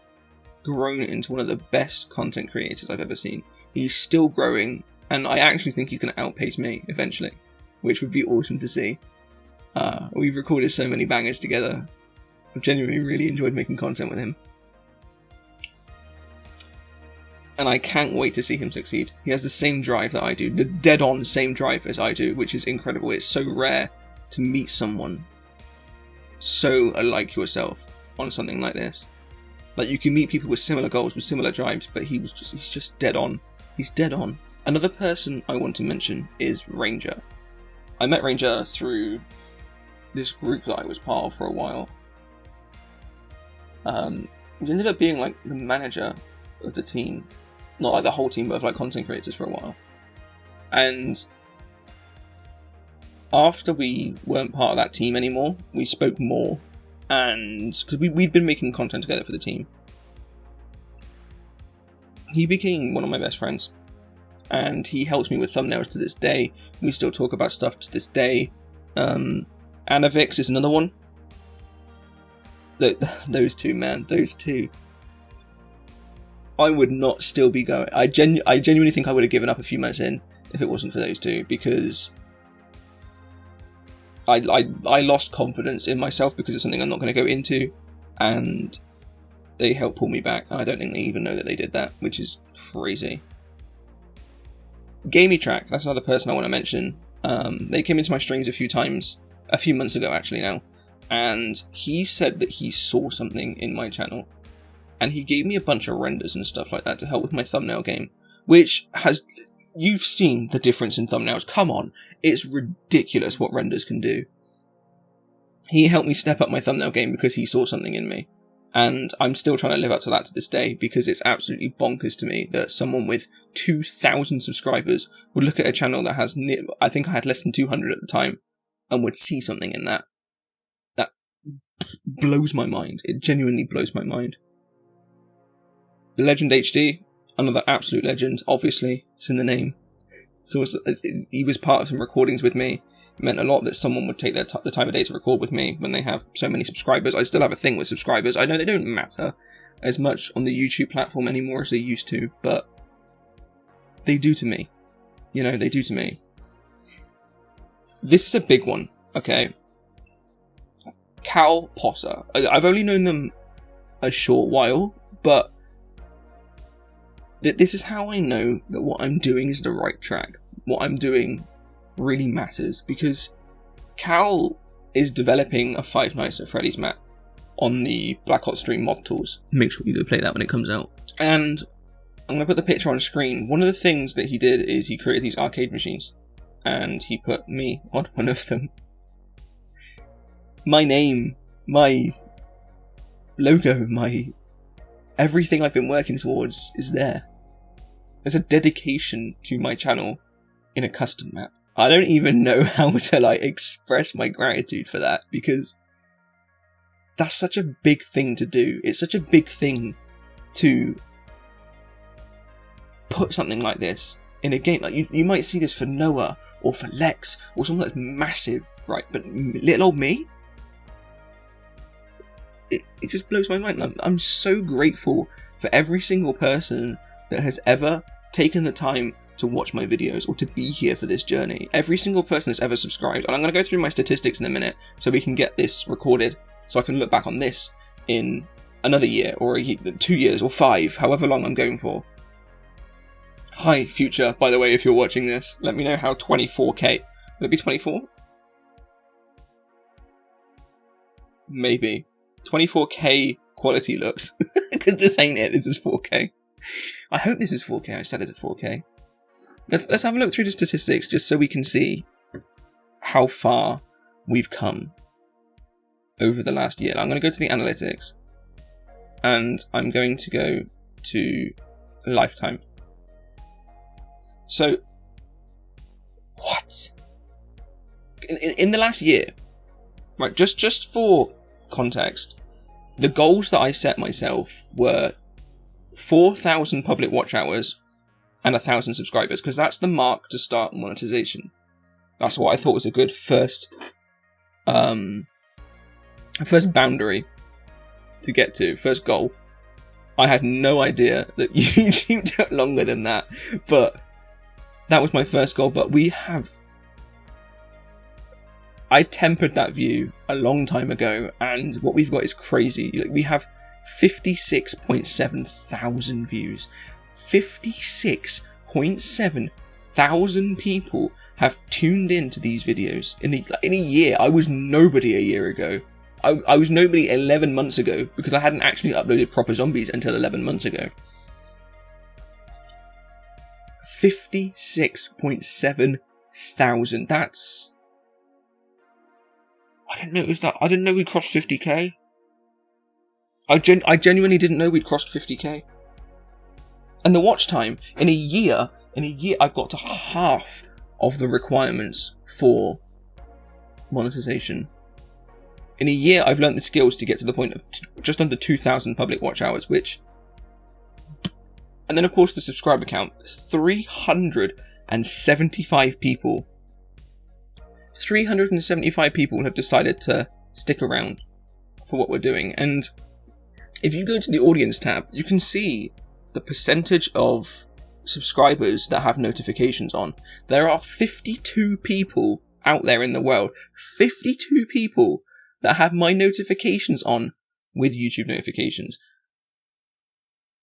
grown into one of the best content creators I've ever seen. He's still growing, and I actually think he's going to outpace me eventually, which would be awesome to see. We've recorded so many bangers together. I've genuinely really enjoyed making content with him. And I can't wait to see him succeed. He has the same drive that I do, the dead-on same drive as I do, which is incredible. It's so rare to meet someone so alike yourself on something like this. Like, you can meet people with similar goals, with similar drives, but he's just dead on. He's dead on. Another person I want to mention is Ranger. I met Ranger through this group that I was part of for a while. he ended up being like the manager of the team, not like the whole team, but of like content creators for a while. And after we weren't part of that team anymore, we spoke more, and because we'd been making content together for the team, he became one of my best friends, and he helps me with thumbnails to this day. We still talk about stuff to this day. Anavix is another one. Those two, man, those two. I would not still be going. I genuinely think I would have given up a few months in if it wasn't for those two, because I lost confidence in myself because it's something I'm not going to go into, and they helped pull me back, and I don't think they even know that they did that, which is crazy. Gamey Track, that's another person I want to mention. They came into my streams a few times, a few months ago actually now, and he said that he saw something in my channel, and he gave me a bunch of renders and stuff like that to help with my thumbnail game, which has... You've seen the difference in thumbnails, come on, it's ridiculous what renders can do. He helped me step up my thumbnail game because he saw something in me, and I'm still trying to live up to that to this day, because it's absolutely bonkers to me that someone with 2,000 subscribers would look at a channel that has, I think I had less than 200 at the time, and would see something in that. That blows my mind. It genuinely blows my mind. The Legend HD, another absolute legend, obviously, it's in the name. So he was part of some recordings with me. It meant a lot that someone would take the time of day to record with me when they have so many subscribers. I still have a thing with subscribers. I know they don't matter as much on the YouTube platform anymore as they used to, but they do to me. You know, they do to me. This is a big one, okay? Cal Potter. I've only known them a short while, but this is how I know that what I'm doing is the right track. What I'm doing really matters, because Cal is developing a Five Nights at Freddy's map on the Black Ops 3 mod tools. Make sure you go play that when it comes out. And I'm going to put the picture on screen. One of the things that he did is he created these arcade machines, and he put me on one of them. My name, my logo, my everything I've been working towards is there. There's a dedication to my channel in a custom map. I don't even know how to like express my gratitude for that, because that's such a big thing to do. It's such a big thing to put something like this in a game. Like you might see this for Noah or for Lex or something that's massive, right? But little old me, it just blows my mind. I'm so grateful for every single person that has ever taken the time to watch my videos or to be here for this journey. Every single person that's ever subscribed. And I'm going to go through my statistics in a minute so we can get this recorded, so I can look back on this in another year or 2 years or 5, however long I'm going for. Hi, future, by the way, if you're watching this, let me know how 24k... Will it be 24? Maybe. 24k quality looks. Because this ain't it, this is 4k. I hope this is 4k, I said it's a 4k. Let's have a look through the statistics just so we can see how far we've come over the last year. I'm going to go to the analytics, and I'm going to go to lifetime. So, what? In the last year, right, just for context, the goals that I set myself were 4,000 public watch hours and 1,000 subscribers, because that's the mark to start monetization. That's what I thought was a good first boundary to get to, first goal. I had no idea that YouTube took longer than that, but that was my first goal. But I tempered that view a long time ago, and what we've got is crazy. Like, we have 56.7 thousand views. 56.7 thousand people have tuned into these videos in a year. I was nobody a year ago. I was nobody 11 months ago, because I hadn't actually uploaded proper zombies until 11 months ago. 56.7 thousand. That's... I didn't know we crossed 50k. I genuinely didn't know we'd crossed 50k. And the watch time, in a year, I've got to half of the requirements for monetization. In a year, I've learnt the skills to get to the point of just under 2,000 public watch hours, which... And then, of course, the subscriber count. 375 people. 375 people have decided to stick around for what we're doing. And if you go to the audience tab, you can see the percentage of subscribers that have notifications on. There are 52 people out there in the world. 52 people that have my notifications on with YouTube notifications.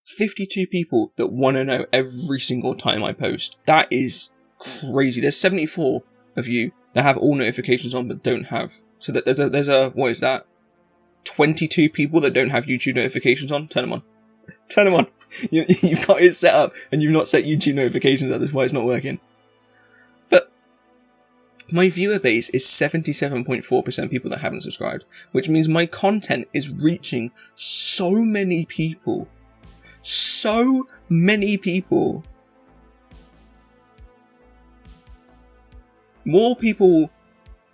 52 people that want to know every single time I post. That is crazy. There's 74 of you that have all notifications on but don't have. So that there's a what is that? 22 people that don't have YouTube notifications on. Turn them on. Turn them on. You've got it set up and you've not set YouTube notifications up. That's why it's not working. But my viewer base is 77.4% people that haven't subscribed, which means my content is reaching so many people. So many people. More people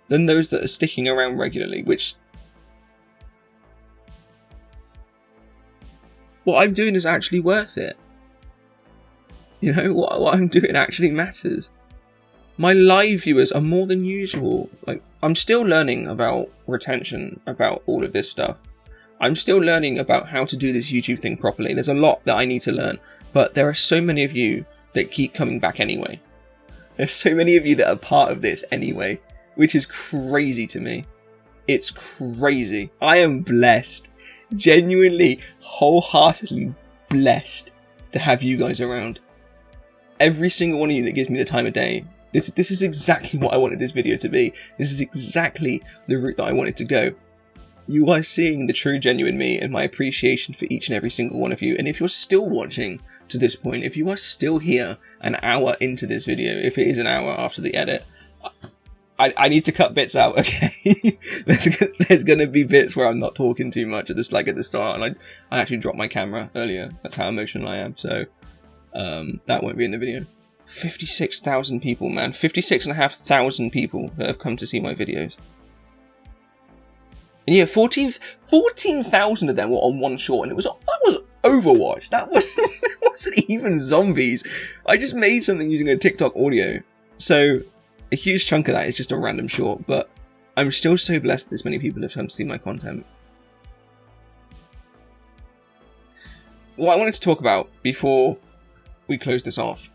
than those that are sticking around regularly, which... What I'm doing is actually worth it. You know, what I'm doing actually matters. My live viewers are more than usual. Like, I'm still learning about retention, about all of this stuff. I'm still learning about how to do this YouTube thing properly. There's a lot that I need to learn, but there are so many of you that keep coming back anyway. There's so many of you that are part of this anyway, which is crazy to me. It's crazy. I am blessed. Genuinely, wholeheartedly blessed to have you guys around. Every single one of you that gives me the time of day. This is exactly what I wanted this video to be. This is exactly the route that I wanted to go. You are seeing the true, genuine me and my appreciation for each and every single one of you. And if you're still watching to this point, if you are still here an hour into this video, if it is an hour after the edit, I need to cut bits out, okay? there's going to be bits where I'm not talking too much at the start, and I actually dropped my camera earlier. That's how emotional I am, so that won't be in the video. 56,000 people, man. 56,500 people that have come to see my videos. And yeah, 14,000 of them were on one short, and that was Overwatch. That wasn't even zombies. I just made something using a TikTok audio, so a huge chunk of that is just a random short. But I'm still so blessed that this many people have come to see my content. What I wanted to talk about before we close this off,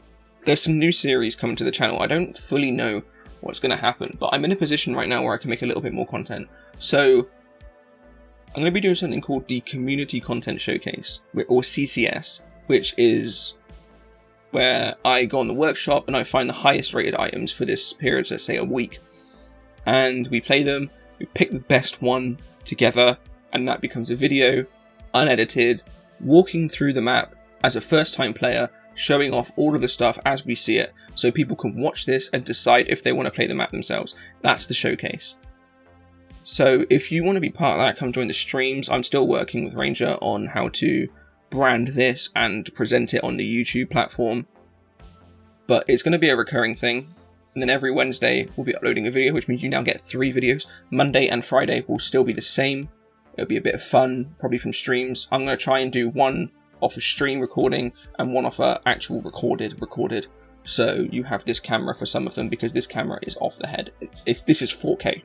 there's some new series coming to the channel. I don't fully know what's going to happen, but I'm in a position right now where I can make a little bit more content. So I'm going to be doing something called the Community Content Showcase, or CCS, which is where I go on the workshop and I find the highest rated items for this period, so let's say a week. And we play them, we pick the best one together, and that becomes a video, unedited, walking through the map as a first time player, showing off all of the stuff as we see it, so people can watch this and decide if they want to play the map themselves. That's the showcase. So if you want to be part of that, come join the streams. I'm still working with Ranger on how to brand this and present it on the YouTube platform. But it's going to be a recurring thing. And then every Wednesday we'll be uploading a video, which means you now get 3 videos. Monday and Friday will still be the same. It'll be a bit of fun, probably from streams. I'm going to try and do one off of stream recording and one off actual recorded. So you have this camera for some of them, because this camera is off the head. This is 4K.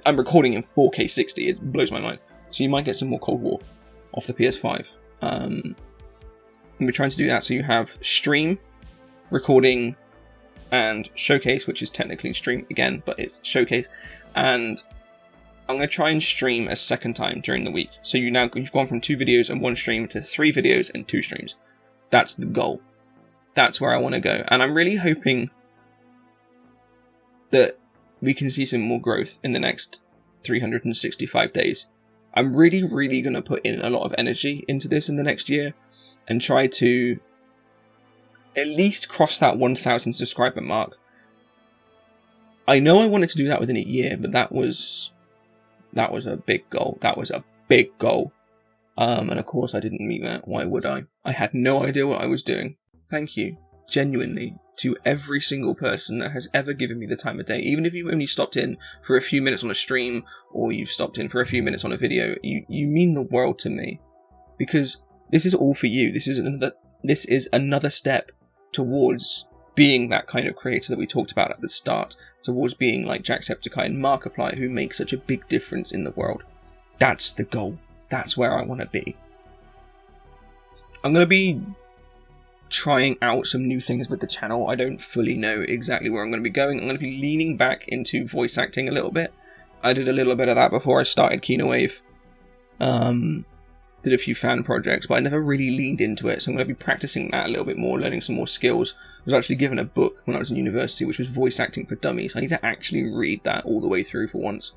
I'm recording in 4K 60, it blows my mind. So you might get some more Cold War off the PS5. And we're trying to do that, so you have stream, recording, and showcase, which is technically stream again, but it's showcase. And I'm going to try and stream a second time during the week. So you've gone from 2 videos and 1 stream to 3 videos and 2 streams. That's the goal. That's where I want to go. And I'm really hoping that we can see some more growth in the next 365 days. I'm really going to put in a lot of energy into this in the next year and try to at least cross that 1,000 subscriber mark. I know I wanted to do that within a year, but that was a big goal. That was a big goal. And of course I didn't mean that. Why would I? I had no idea what I was doing. Thank you, genuinely, to every single person that has ever given me the time of day. Even if you only stopped in for a few minutes on a stream, or you've stopped in for a few minutes on a video, you mean the world to me. Because this is all for you. This is another step towards being that kind of creator that we talked about at the start, towards being like Jacksepticeye and Markiplier, who make such a big difference in the world. That's the goal. That's where I want to be. I'm going to be trying out some new things with the channel. I don't fully know exactly where I'm going to be going. I'm going to be leaning back into voice acting a little bit. I did a little bit of that before I started kinowav. Did a few fan projects, but I never really leaned into it, so I'm going to be practicing that a little bit more, learning some more skills. I was actually given a book when I was in university, which was Voice Acting for Dummies. I need to actually read that all the way through for once.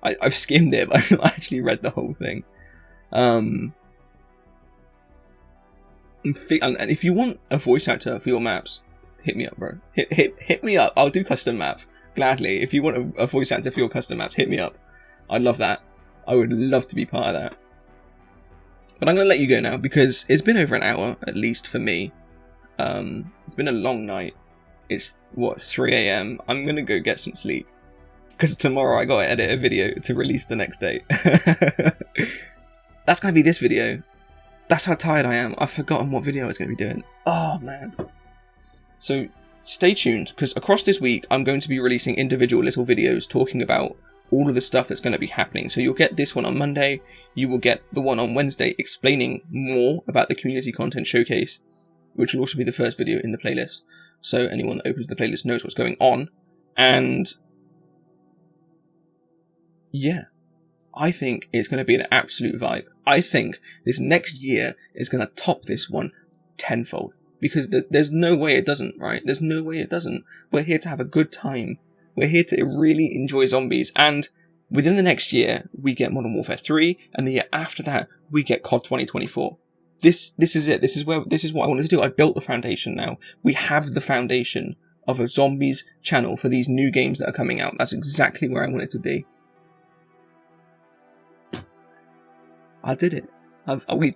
I've skimmed it, but I actually read the whole thing. And if you want a voice actor for your maps, hit me up, bro. Hit me up. I'll do custom maps, gladly. If you want a voice actor for your custom maps, hit me up. I'd love that. I would love to be part of that. But I'm going to let you go now, because it's been over an hour, at least for me. It's been a long night. It's, 3 AM. I'm going to go get some sleep. Because tomorrow I got to edit a video to release the next day. That's going to be this video. That's how tired I am. I've forgotten what video I was going to be doing. Oh, man. So, stay tuned, because across this week, I'm going to be releasing individual little videos talking about all of the stuff that's going to be happening. So you'll get this one on Monday, you will get the one on Wednesday explaining more about the community content showcase, which will also be the first video in the playlist, so anyone that opens the playlist knows what's going on. And yeah, I think it's going to be an absolute vibe. I think this next year is going to top this one tenfold, because there's no way it doesn't, right? There's no way it doesn't. We're here to have a good time. We're here to really enjoy zombies, and within the next year, we get Modern Warfare 3, and the year after that, we get COD 2024. This is it. This is what I wanted to do. I built the foundation now. We have the foundation of a zombies channel for these new games that are coming out. That's exactly where I want it to be. I did it.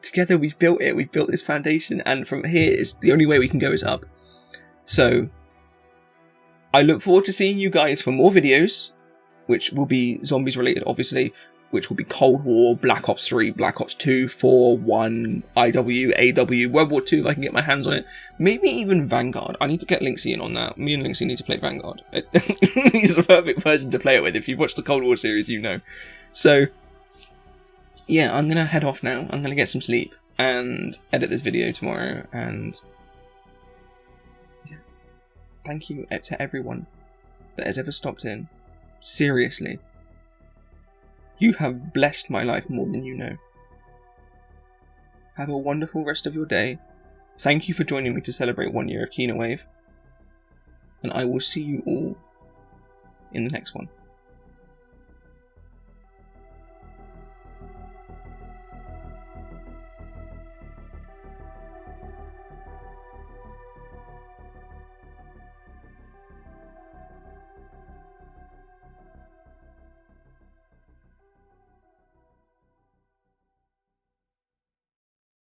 Together we've built it. We've built this foundation, and from here, it's the only way we can go is up. So I look forward to seeing you guys for more videos, which will be zombies related, obviously, which will be Cold War, Black Ops 3, Black Ops 2, 4, 1, IW, AW, World War 2 if I can get my hands on it. Maybe even Vanguard. I need to get Linksy in on that. Me and Linksy need to play Vanguard. He's the perfect person to play it with. If you've watched the Cold War series, you know. So, yeah, I'm going to head off now. I'm going to get some sleep and edit this video tomorrow, and thank you to everyone that has ever stopped in. Seriously. You have blessed my life more than you know. Have a wonderful rest of your day. Thank you for joining me to celebrate 1 year of kinowav. And I will see you all in the next one.